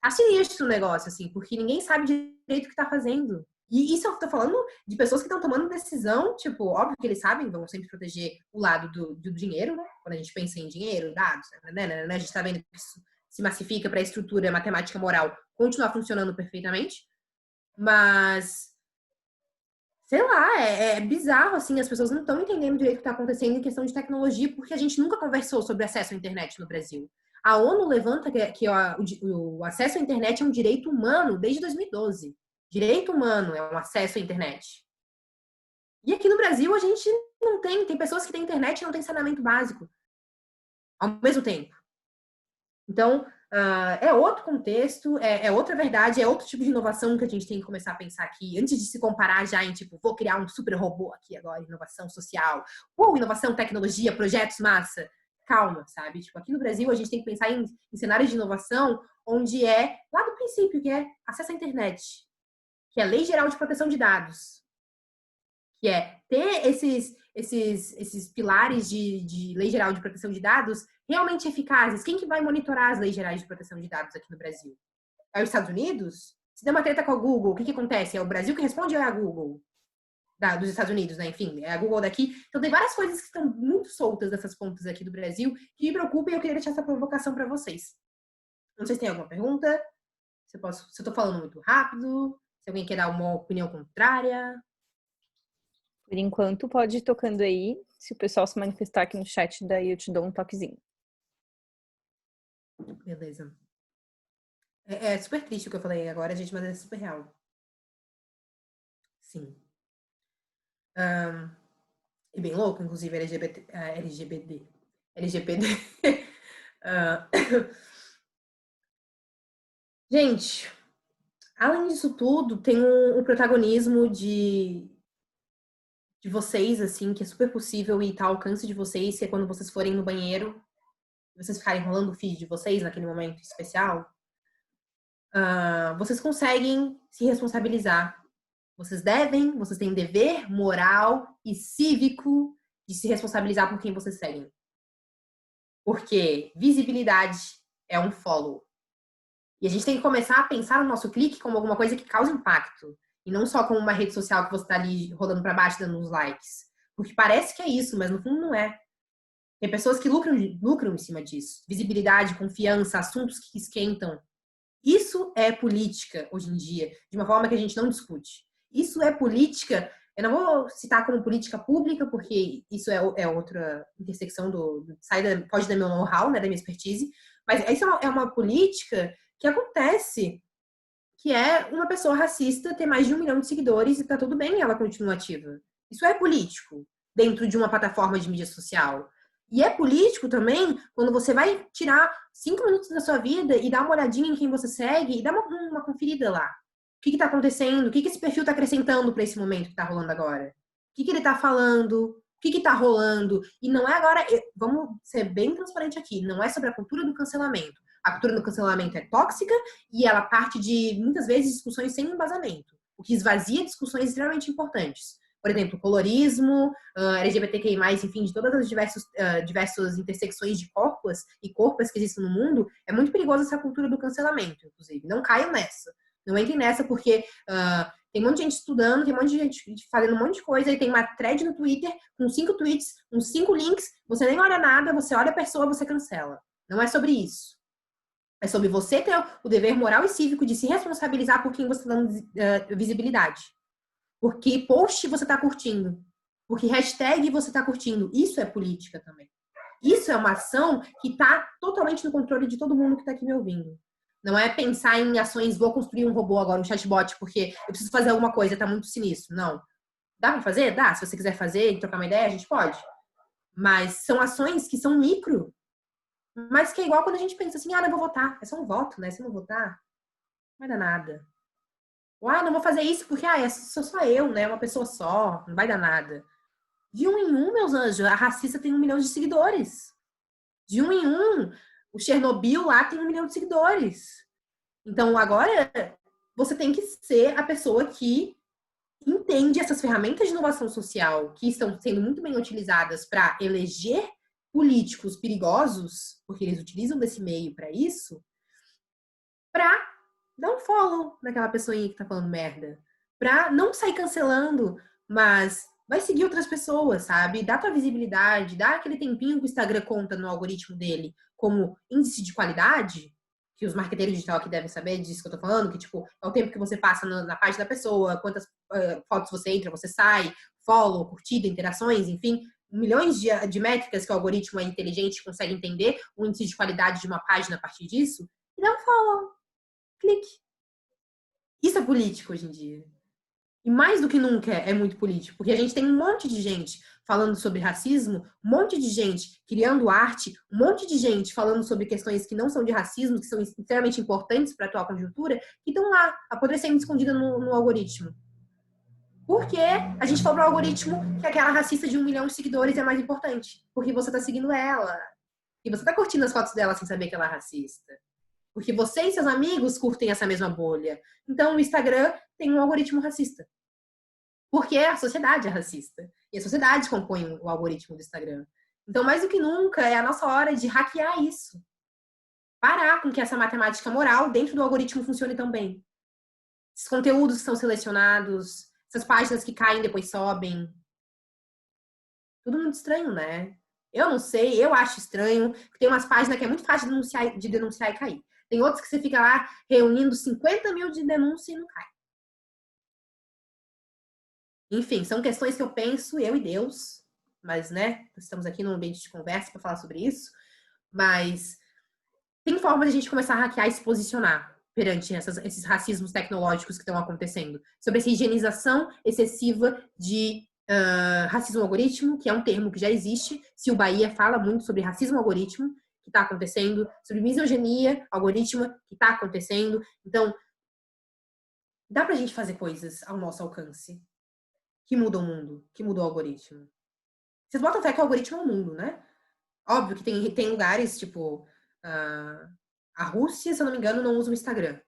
tá sinistro o negócio, assim, porque ninguém sabe direito o que tá fazendo. E isso eu tô falando de pessoas que estão tomando decisão, tipo, óbvio que eles sabem, vão sempre proteger o lado do dinheiro, né? Quando a gente pensa em dinheiro, dados, né? A gente tá vendo que isso se massifica para a estrutura matemática moral continuar funcionando perfeitamente. Mas, sei lá, é bizarro, assim, as pessoas não estão entendendo direito o que está acontecendo em questão de tecnologia, porque a gente nunca conversou sobre acesso à internet no Brasil. A ONU levanta que o acesso à internet é um direito humano desde 2012. Direito humano é um acesso à internet. E aqui no Brasil a gente não tem pessoas que têm internet e não têm saneamento básico ao mesmo tempo. Então, é outro contexto, é outra verdade, é outro tipo de inovação que a gente tem que começar a pensar aqui, antes de se comparar já em, tipo, vou criar um super robô aqui agora, inovação social, ou inovação, tecnologia, projetos, massa. Calma, sabe? Tipo, aqui no Brasil a gente tem que pensar em cenários de inovação onde é, lá do princípio, que é acesso à internet, que é a Lei Geral de Proteção de Dados, que é ter esses pilares de Lei Geral de Proteção de Dados realmente eficazes. Quem que vai monitorar as leis gerais de proteção de dados aqui no Brasil? É os Estados Unidos? Se der uma treta com a Google, o que acontece? É o Brasil que responde ou é a Google? Dos Estados Unidos, né? Enfim, é a Google daqui. Então tem várias coisas que estão muito soltas dessas pontas aqui do Brasil que me preocupam e eu queria deixar essa provocação para vocês. Não sei se tem alguma pergunta, se eu tô falando muito rápido, se alguém quer dar uma opinião contrária. Por enquanto, pode ir tocando aí. Se o pessoal se manifestar aqui no chat, daí eu te dou um toquezinho. Beleza. É super triste o que eu falei agora, gente, mas é super real. Sim. É bem louco, inclusive, LGBT. Ah, gente, além disso tudo, tem o protagonismo de vocês, assim, que é super possível e tá ao alcance de vocês, que é quando vocês forem no banheiro, vocês ficarem rolando o feed de vocês naquele momento especial, vocês conseguem se responsabilizar. Vocês têm dever moral e cívico de se responsabilizar por quem vocês seguem. Porque visibilidade é um follow. E a gente tem que começar a pensar no nosso clique como alguma coisa que causa impacto. E não só como uma rede social que você está ali rodando para baixo dando uns likes. Porque parece que é isso, mas no fundo não é. Tem pessoas que lucram em cima disso. Visibilidade, confiança, assuntos que esquentam. Isso é política hoje em dia, de uma forma que a gente não discute. Isso é política. Eu não vou citar como política pública, porque isso é outra intersecção pode dar meu know-how, né, da minha expertise, mas isso é uma política que acontece, que é uma pessoa racista ter mais de 1 milhão de seguidores e tá tudo bem, ela continua ativa. Isso é político dentro de uma plataforma de mídia social. E é político também quando você vai tirar 5 minutos da sua vida e dar uma olhadinha em quem você segue e dar uma conferida lá. O que está acontecendo? O que esse perfil está acrescentando para esse momento que está rolando agora? O que ele está falando? O que está rolando? E não é agora, vamos ser bem transparente aqui, não é sobre a cultura do cancelamento. A cultura do cancelamento é tóxica e ela parte de, muitas vezes, discussões sem embasamento, o que esvazia discussões extremamente importantes. Por exemplo, colorismo, LGBTQI+, enfim, de todas as diversas intersecções de corpos e corpos que existem no mundo, é muito perigosa essa cultura do cancelamento, inclusive. Não caiam nessa. Não entrem nessa porque tem um monte de gente estudando, tem um monte de gente fazendo um monte de coisa, e tem uma thread no Twitter com 5 tweets, com 5 links, você nem olha nada, você olha a pessoa, você cancela. Não é sobre isso. É sobre você ter o dever moral e cívico de se responsabilizar por quem você está dando visibilidade. Por que post você está curtindo? Por que hashtag você está curtindo? Isso é política também. Isso é uma ação que está totalmente no controle de todo mundo que está aqui me ouvindo. Não é pensar em ações, vou construir um robô agora, um chatbot, porque eu preciso fazer alguma coisa, tá muito sinistro. Não. Dá para fazer? Dá. Se você quiser fazer e trocar uma ideia, a gente pode. Mas são ações que são micro. Mas que é igual quando a gente pensa assim, não vou votar. É só um voto, né? Se não votar, não vai dar nada. Ou, não vou fazer isso porque, sou só eu, né? Uma pessoa só, não vai dar nada. De 1 em 1, meus anjos, a racista tem 1 milhão de seguidores. De 1 em 1, o Chernobyl lá tem 1 milhão de seguidores. Então, agora, você tem que ser a pessoa que entende essas ferramentas de inovação social que estão sendo muito bem utilizadas para eleger políticos perigosos, porque eles utilizam desse meio para isso, para dar um follow naquela pessoinha que tá falando merda. Pra não sair cancelando, mas vai seguir outras pessoas, sabe? Dá tua visibilidade, dá aquele tempinho que o Instagram conta no algoritmo dele como índice de qualidade, que os marqueteiros digital aqui devem saber disso que eu tô falando, que tipo, é o tempo que você passa na página da pessoa, quantas fotos você entra, você sai, follow, curtida, interações, enfim, milhões de métricas que o algoritmo é inteligente consegue entender o índice de qualidade de uma página a partir disso, e dá um follow. Clique. Isso é político hoje em dia. E mais do que nunca é muito político, porque a gente tem um monte de gente falando sobre racismo, um monte de gente criando arte, um monte de gente falando sobre questões que não são de racismo, que são extremamente importantes para a atual conjuntura, que estão lá, apodrecendo escondida no algoritmo. Porque a gente falou para o algoritmo que aquela racista de 1 milhão de seguidores é mais importante. Porque você está seguindo ela. E você está curtindo as fotos dela sem saber que ela é racista. Porque você e seus amigos curtem essa mesma bolha. Então, o Instagram tem um algoritmo racista. Porque a sociedade é racista. E a sociedade compõe o algoritmo do Instagram. Então, mais do que nunca, é a nossa hora de hackear isso. Parar com que essa matemática moral dentro do algoritmo funcione tão bem. Esses conteúdos que são selecionados, essas páginas que caem e depois sobem. Tudo muito estranho, né? Eu não sei, eu acho estranho. Tem umas páginas que é muito fácil de denunciar e cair. Tem outros que você fica lá reunindo 50 mil de denúncia e não cai. Enfim, são questões que eu penso, eu e Deus, mas, né, estamos aqui num ambiente de conversa para falar sobre isso, mas tem forma de a gente começar a hackear e se posicionar perante esses racismos tecnológicos que estão acontecendo, sobre essa higienização excessiva de racismo algoritmo, que é um termo que já existe. Se o Bahia fala muito sobre racismo algoritmo, que está acontecendo, sobre misoginia algoritmo, que está acontecendo. Então, dá pra gente fazer coisas ao nosso alcance que mudam o mundo, que mudam o algoritmo. Vocês botam fé que o algoritmo é o mundo, né? Óbvio que tem lugares, tipo, a Rússia, se eu não me engano, não usa o Instagram.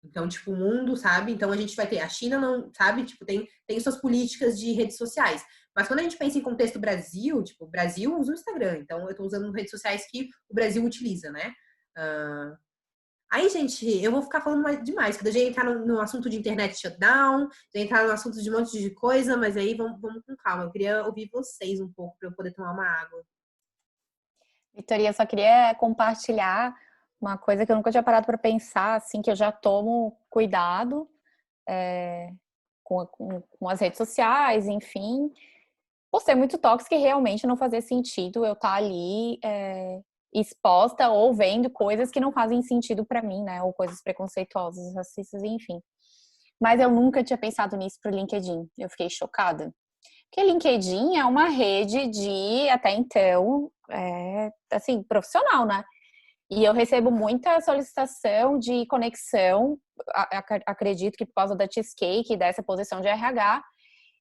Então, tipo, o mundo, sabe? Então a gente vai ter. A China não, sabe? Tipo, tem suas políticas de redes sociais. Mas quando a gente pensa em contexto Brasil, tipo, o Brasil usa o Instagram. Então, eu tô usando redes sociais que o Brasil utiliza, né? Aí, gente, eu vou ficar falando demais, porque eu já ia entrar no assunto de internet shutdown, já ia entrar no assunto de um monte de coisa, mas aí vamos com calma. Eu queria ouvir vocês um pouco para eu poder tomar uma água. Vitória, eu só queria compartilhar uma coisa que eu nunca tinha parado para pensar, assim, que eu já tomo cuidado com as redes sociais, enfim, por ser muito tóxico e realmente não fazer sentido eu estar ali exposta ou vendo coisas que não fazem sentido para mim, né? Ou coisas preconceituosas, racistas, enfim. Mas eu nunca tinha pensado nisso pro LinkedIn. Eu fiquei chocada. Porque LinkedIn é uma rede de, até então, assim, profissional, né? E eu recebo muita solicitação de conexão, acredito que por causa da Cheesecake, dessa posição de RH,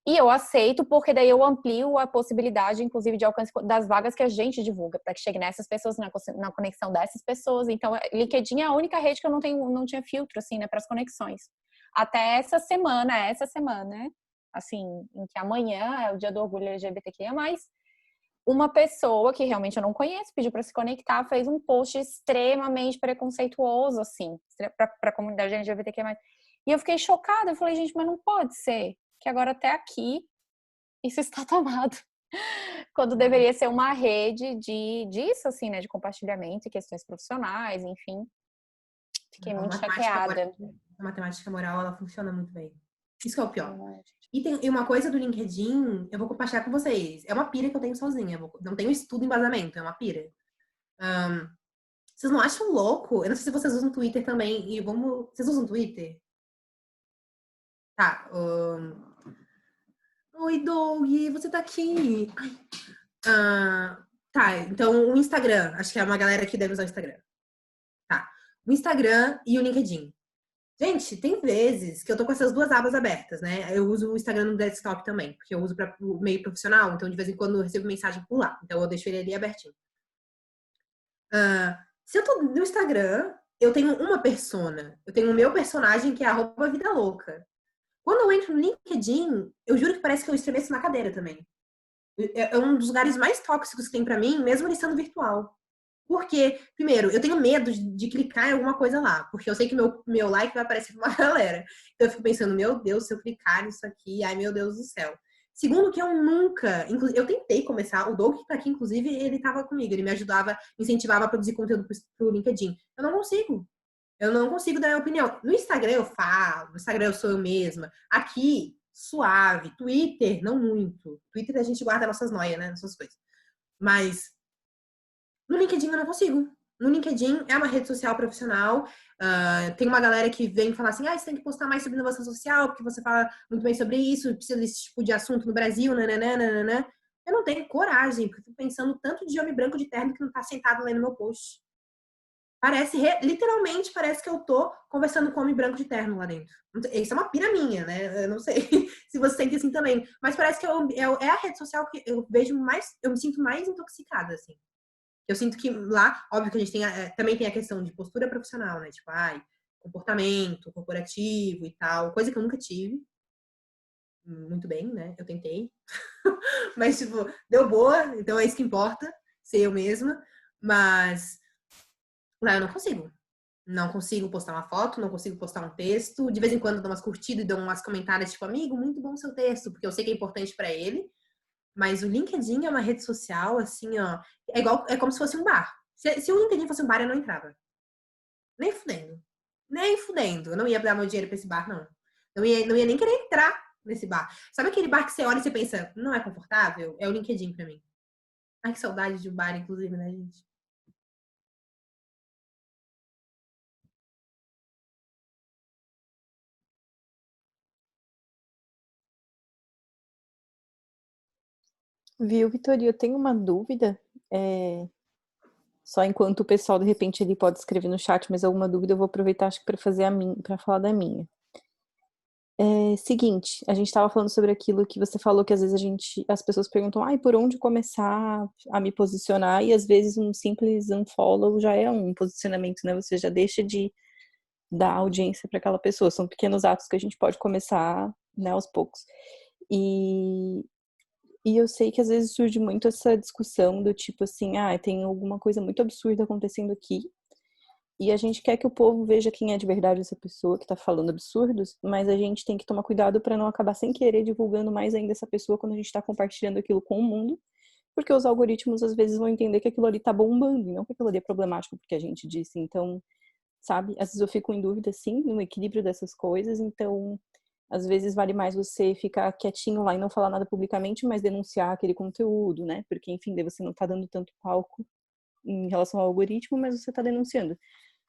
e eu aceito porque daí eu amplio a possibilidade, inclusive, de alcance das vagas que a gente divulga, para que chegue nessas pessoas, na conexão dessas pessoas. Então, LinkedIn é a única rede que eu não tinha filtro, assim, né, para as conexões. Até essa semana, assim, em que amanhã é o dia do orgulho LGBTQIA+, uma pessoa que realmente eu não conheço pediu para se conectar, fez um post extremamente preconceituoso, assim, para a comunidade LGBTQIA+. E eu fiquei chocada, eu falei, gente, mas não pode ser que agora até aqui isso está tomado. Quando deveria ser uma rede disso, assim, né, de compartilhamento e questões profissionais, enfim. Fiquei muito chateada. A matemática moral, ela funciona muito bem. Isso que é o pior. E uma coisa do LinkedIn, eu vou compartilhar com vocês. É uma pira que eu tenho sozinha. Não tenho estudo embasamento, é uma pira. Vocês não acham louco? Eu não sei se vocês usam Twitter também. Vocês usam Twitter? Tá. Oi, Doug, você tá aqui. Tá, então o Instagram. Acho que é uma galera que deve usar o Instagram. Tá. O Instagram e o LinkedIn. Gente, tem vezes que eu tô com essas duas abas abertas, né? Eu uso o Instagram no desktop também, porque eu uso para o meio profissional, então de vez em quando eu recebo mensagem por lá. Então eu deixo ele ali abertinho. Se eu tô no Instagram, eu tenho uma persona. Eu tenho o meu personagem que é @vida louca. Quando eu entro no LinkedIn, eu juro que parece que eu estremeço na cadeira também. É um dos lugares mais tóxicos que tem pra mim, mesmo ele sendo virtual. Porque, primeiro, eu tenho medo de clicar em alguma coisa lá, porque eu sei que meu like vai aparecer pra uma galera. Então eu fico pensando, meu Deus, se eu clicar nisso aqui, ai meu Deus do céu. Segundo, que eu nunca, eu tentei começar, o Doug que tá aqui, inclusive, ele tava comigo, ele me ajudava, me incentivava a produzir conteúdo pro LinkedIn. Eu não consigo. Eu não consigo dar minha opinião. No Instagram eu falo, no Instagram eu sou eu mesma. Aqui, suave. Twitter, não muito. Twitter a gente guarda nossas noias, né? Nossas coisas. Mas no LinkedIn eu não consigo. No LinkedIn é uma rede social profissional. Tem uma galera que vem falar assim: você tem que postar mais sobre inovação social, porque você fala muito bem sobre isso, precisa desse tipo de assunto no Brasil, nananã, nananã. Eu não tenho coragem, porque eu tô pensando tanto de homem branco de terno que não tá sentado lendo meu post. Literalmente parece que eu tô conversando com um homem branco de terno lá dentro. Isso é uma pira minha, né? Eu não sei se você sente assim também. Mas parece que é a rede social que eu vejo mais, eu me sinto mais intoxicada, assim. Eu sinto que lá, óbvio que a gente também tem a questão de postura profissional, né? Tipo, comportamento corporativo e tal, coisa que eu nunca tive. Muito bem, né? Eu tentei. Mas, tipo, deu boa, então é isso que importa, ser eu mesma. Mas lá eu não consigo. Não consigo postar uma foto, não consigo postar um texto. De vez em quando dou umas curtidas e dou umas comentários, tipo, amigo, muito bom seu texto, porque eu sei que é importante pra ele. Mas o LinkedIn é uma rede social, assim, ó. É como se fosse um bar. Se o LinkedIn fosse um bar, eu não entrava. Nem fudendo. Nem fudendo. Eu não ia dar meu dinheiro pra esse bar, não. Não ia nem querer entrar nesse bar. Sabe aquele bar que você olha e você pensa, não é confortável? É o LinkedIn pra mim. Ai, que saudade de um bar, inclusive, né, gente? Viu, Vitória? Eu tenho uma dúvida. Só enquanto o pessoal, de repente, ele pode escrever no chat, mas alguma dúvida eu vou aproveitar, acho que para fazer para falar da minha. Seguinte, a gente estava falando sobre aquilo que você falou, que às vezes as pessoas perguntam, por onde começar a me posicionar? E às vezes um simples unfollow já é um posicionamento, né? Você já deixa de dar audiência para aquela pessoa. São pequenos atos que a gente pode começar, né, aos poucos. E eu sei que às vezes surge muito essa discussão do tipo assim, tem alguma coisa muito absurda acontecendo aqui, e a gente quer que o povo veja quem é de verdade essa pessoa que tá falando absurdos, mas a gente tem que tomar cuidado para não acabar sem querer divulgando mais ainda essa pessoa quando a gente tá compartilhando aquilo com o mundo, porque os algoritmos às vezes vão entender que aquilo ali tá bombando, e não que aquilo ali é problemático porque a gente disse. Então, sabe, às vezes eu fico em dúvida, sim, no equilíbrio dessas coisas. Então, às vezes vale mais você ficar quietinho lá e não falar nada publicamente, mas denunciar aquele conteúdo, né? Porque, enfim, daí você não tá dando tanto palco em relação ao algoritmo, mas você tá denunciando.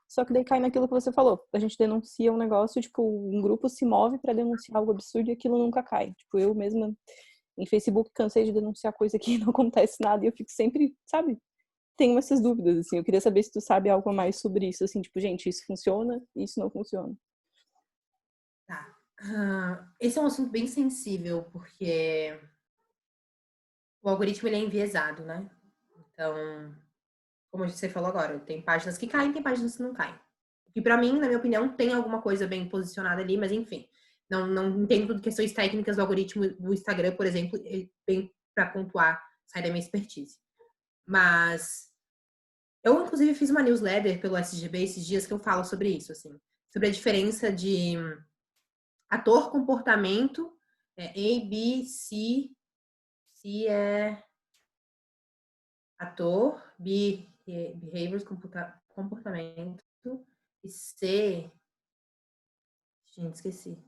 Só que daí cai naquilo que você falou. A gente denuncia um negócio, tipo, um grupo se move para denunciar algo absurdo e aquilo nunca cai. Tipo, eu mesma, em Facebook, cansei de denunciar coisa que não acontece nada e eu fico sempre, sabe? Tenho essas dúvidas, assim. Eu queria saber se tu sabe algo a mais sobre isso, assim, tipo, gente, isso funciona e isso não funciona. Tá. Esse é um assunto bem sensível, porque o algoritmo ele é enviesado, né? Então, como você falou agora, tem páginas que caem, tem páginas que não caem. E para mim, na minha opinião, tem alguma coisa bem posicionada ali, mas enfim, não entendo tudo questões técnicas do algoritmo do Instagram, por exemplo, bem para pontuar, sai da minha expertise. Mas eu, inclusive, fiz uma newsletter pelo SGB esses dias que eu falo sobre isso, assim, sobre a diferença de ator, comportamento, A, B, C, C é ator, B, behaviors, comportamento, e C, gente, esqueci.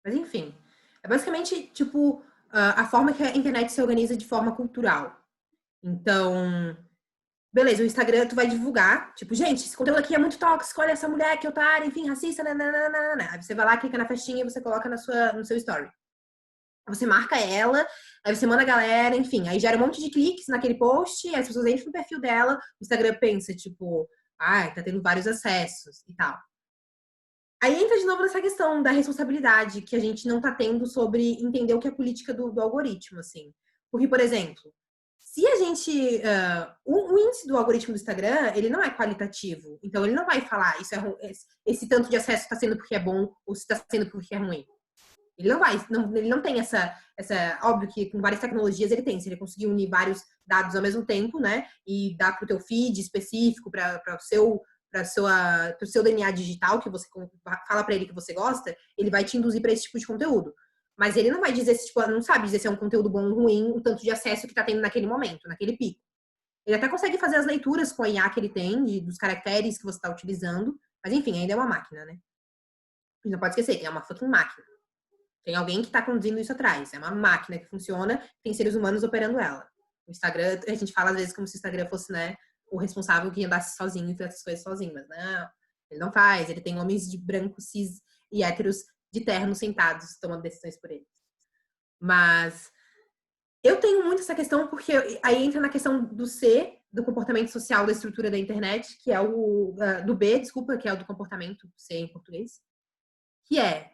Mas enfim, é basicamente, tipo, a forma que a internet se organiza de forma cultural. Então, beleza, o Instagram tu vai divulgar, tipo, gente, esse conteúdo aqui é muito tóxico, olha essa mulher que otária, enfim, racista, nananana. Aí você vai lá, clica na festinha e você coloca no seu story. Você marca ela, aí você manda a galera, enfim, aí gera um monte de cliques naquele post, aí as pessoas entram no perfil dela, o Instagram pensa, tipo, tá tendo vários acessos e tal. Aí entra de novo nessa questão da responsabilidade que a gente não tá tendo sobre entender o que é a política do algoritmo, assim. Porque, por exemplo, se a gente. O índice do algoritmo do Instagram, ele não é qualitativo. Então, ele não vai falar isso esse tanto de acesso está sendo porque é bom ou se está sendo porque é ruim. Ele não vai, ele não tem essa. Óbvio que com várias tecnologias ele tem. Se ele conseguir unir vários dados ao mesmo tempo, né? E dar para o teu feed específico, para o seu DNA digital, que você fala para ele que você gosta, ele vai te induzir para esse tipo de conteúdo. Mas ele não vai dizer, tipo, não sabe dizer se é um conteúdo bom ou ruim, o tanto de acesso que tá tendo naquele momento, naquele pico. Ele até consegue fazer as leituras com a IA que ele tem, dos caracteres que você está utilizando, mas enfim, ainda é uma máquina, né? A gente não pode esquecer que é uma fucking máquina. Tem alguém que está conduzindo isso atrás. É uma máquina que funciona, tem seres humanos operando ela. O Instagram, a gente fala às vezes como se o Instagram fosse, né, o responsável que andasse sozinho e fizesse as coisas sozinho, mas não, ele não faz. Ele tem homens de brancos, cis e héteros de terno sentados tomando decisões por ele. Mas eu tenho muito essa questão porque aí entra na questão do C, do comportamento social da estrutura da internet, que é o do B, desculpa, que é o do comportamento, C em português, que é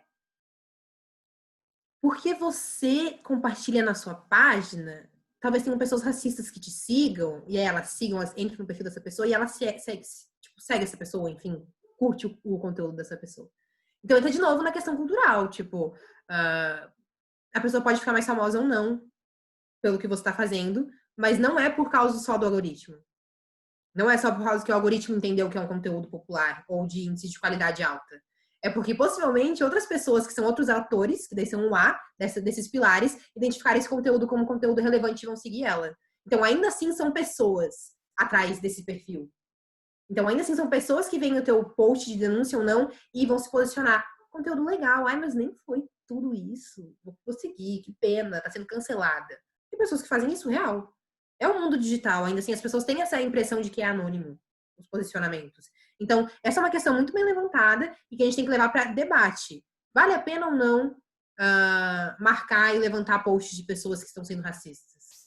porque você compartilha na sua página, talvez tenham pessoas racistas que te sigam, e aí elas sigam, elas entram no perfil dessa pessoa, e ela segue essa pessoa, enfim, curte o conteúdo dessa pessoa. Então entra de novo na questão cultural, tipo, a pessoa pode ficar mais famosa ou não, pelo que você está fazendo, mas não é por causa só do algoritmo. Não é só por causa que o algoritmo entendeu que é um conteúdo popular ou de índice de qualidade alta. É porque possivelmente outras pessoas que são outros autores, que daí são um A desses pilares, identificarem esse conteúdo como conteúdo relevante e vão seguir ela. Então, ainda assim, são pessoas atrás desse perfil. Então, ainda assim, são pessoas que veem o teu post de denúncia ou não e vão se posicionar. Conteúdo legal. Ai, mas nem foi tudo isso. Vou seguir, que pena, tá sendo cancelada. Tem pessoas que fazem isso real. É o mundo digital, ainda assim, as pessoas têm essa impressão de que é anônimo os posicionamentos. Então, essa é uma questão muito bem levantada e que a gente tem que levar para debate. Vale a pena ou não marcar e levantar posts de pessoas que estão sendo racistas?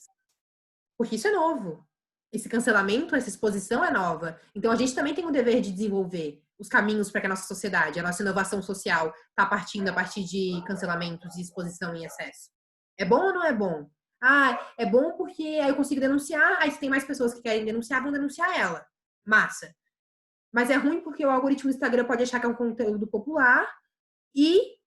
Porque isso é novo. Esse cancelamento, essa exposição é nova. Então, a gente também tem o dever de desenvolver os caminhos para que a nossa sociedade, a nossa inovação social, está partindo a partir de cancelamentos e exposição em excesso. É bom ou não é bom? Ah, é bom porque aí eu consigo denunciar, aí se tem mais pessoas que querem denunciar, vão denunciar ela. Massa. Mas é ruim porque o algoritmo do Instagram pode achar que é um conteúdo popular e,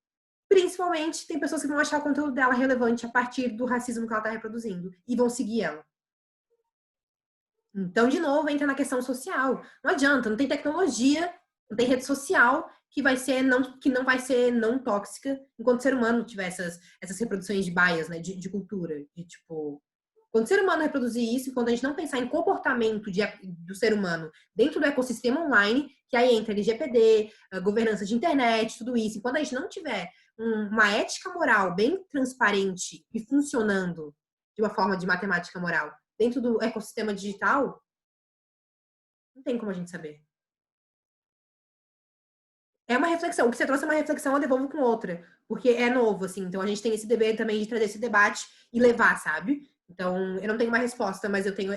principalmente, tem pessoas que vão achar o conteúdo dela relevante a partir do racismo que ela está reproduzindo e vão seguir ela. Então, de novo, entra na questão social. Não adianta, não tem tecnologia, não tem rede social que não vai ser não tóxica enquanto o ser humano tiver essas reproduções de bias, né, de cultura, de tipo, quando o ser humano reproduzir isso, quando a gente não pensar em comportamento do ser humano dentro do ecossistema online, que aí entra LGPD, governança de internet, tudo isso, e quando a gente não tiver uma ética moral bem transparente e funcionando de uma forma de matemática moral dentro do ecossistema digital, não tem como a gente saber. É uma reflexão. O que você trouxe é uma reflexão, eu devolvo com outra. Porque é novo, assim. Então, a gente tem esse dever também de trazer esse debate e levar, sabe? Então, eu não tenho uma resposta, mas eu tenho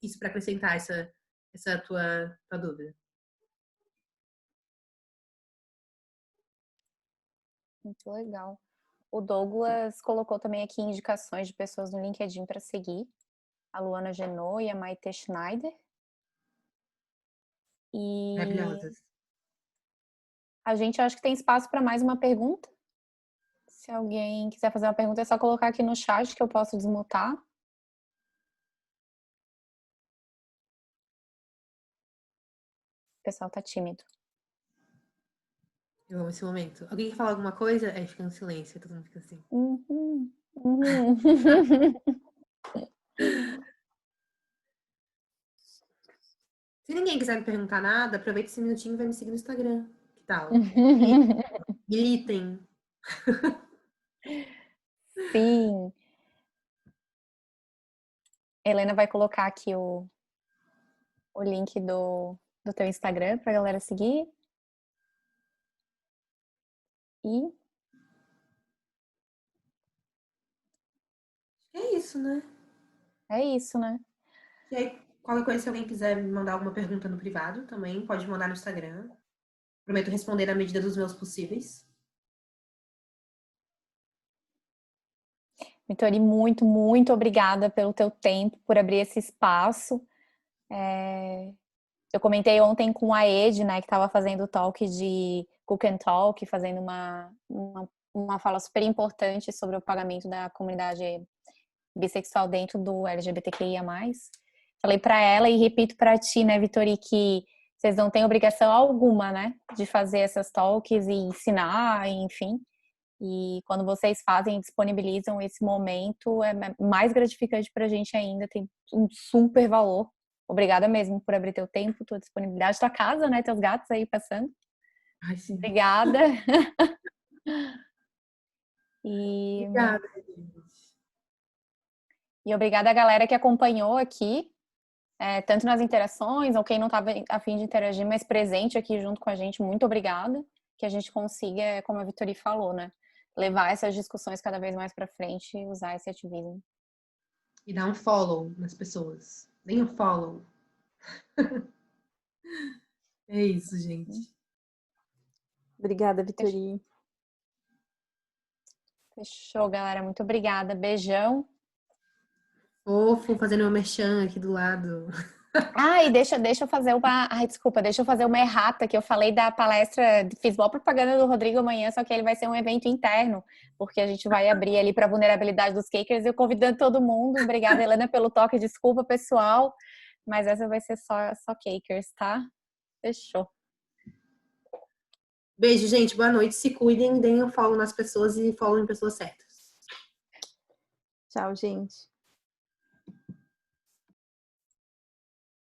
isso para acrescentar essa tua dúvida. Muito legal. O Douglas colocou também aqui indicações de pessoas no LinkedIn para seguir. A Luana Genot e a Maite Schneider. E Maravilhosas. a gente acho que tem espaço para mais uma pergunta. Se alguém quiser fazer uma pergunta, é só colocar aqui no chat que eu posso desmutar. O pessoal tá tímido. Eu amo esse momento. Alguém quer falar alguma coisa? Aí fica no silêncio, todo mundo fica assim. Se ninguém quiser me perguntar nada, aproveita esse minutinho e vai me seguir no Instagram. Que tal? Militem. Sim. Helena vai colocar aqui o link do teu Instagram pra galera seguir. E É isso, né? é isso, né? E aí, qualquer coisa, se alguém quiser me mandar alguma pergunta no privado, também pode mandar no Instagram. Prometo responder na medida dos meus possíveis. Vitori, muito, muito obrigada pelo teu tempo, por abrir esse espaço. Eu comentei ontem com a Ed, né, que estava fazendo o talk de Cook and Talk, fazendo uma fala super importante sobre o pagamento da comunidade bissexual dentro do LGBTQIA+. Falei para ela e repito para ti, né, Vitori, que vocês não têm obrigação alguma, né, de fazer essas talks e ensinar, enfim. E quando vocês fazem e disponibilizam esse momento, é mais gratificante para a gente ainda, tem um super valor. Obrigada mesmo por abrir teu tempo, tua disponibilidade, tua casa, né, teus gatos aí passando. Ai, sim. Obrigada. Obrigada, gente. E obrigada a galera que acompanhou aqui, tanto nas interações, ou quem não estava a fim de interagir, mas presente aqui junto com a gente. Muito obrigada. Que a gente consiga, como a Vitori falou, né, levar essas discussões cada vez mais para frente e usar esse ativismo. E dá um follow nas pessoas. Deem um follow. É isso, gente. Obrigada, Vitori. Fechou, galera. Muito obrigada. Beijão. Fofo, fazendo meu merchan aqui do lado. E deixa eu fazer uma. Ai, desculpa, deixa eu fazer uma errata que eu falei da palestra, fiz boa propaganda do Rodrigo amanhã, só que ele vai ser um evento interno, porque a gente vai abrir ali para vulnerabilidade dos cakers, eu convidando todo mundo. Obrigada, Helena, pelo toque, desculpa, pessoal, mas essa vai ser só cakers, tá? Fechou. Beijo, gente. Boa noite. Se cuidem, deem um follow nas pessoas e follow em pessoas certas. Tchau, gente.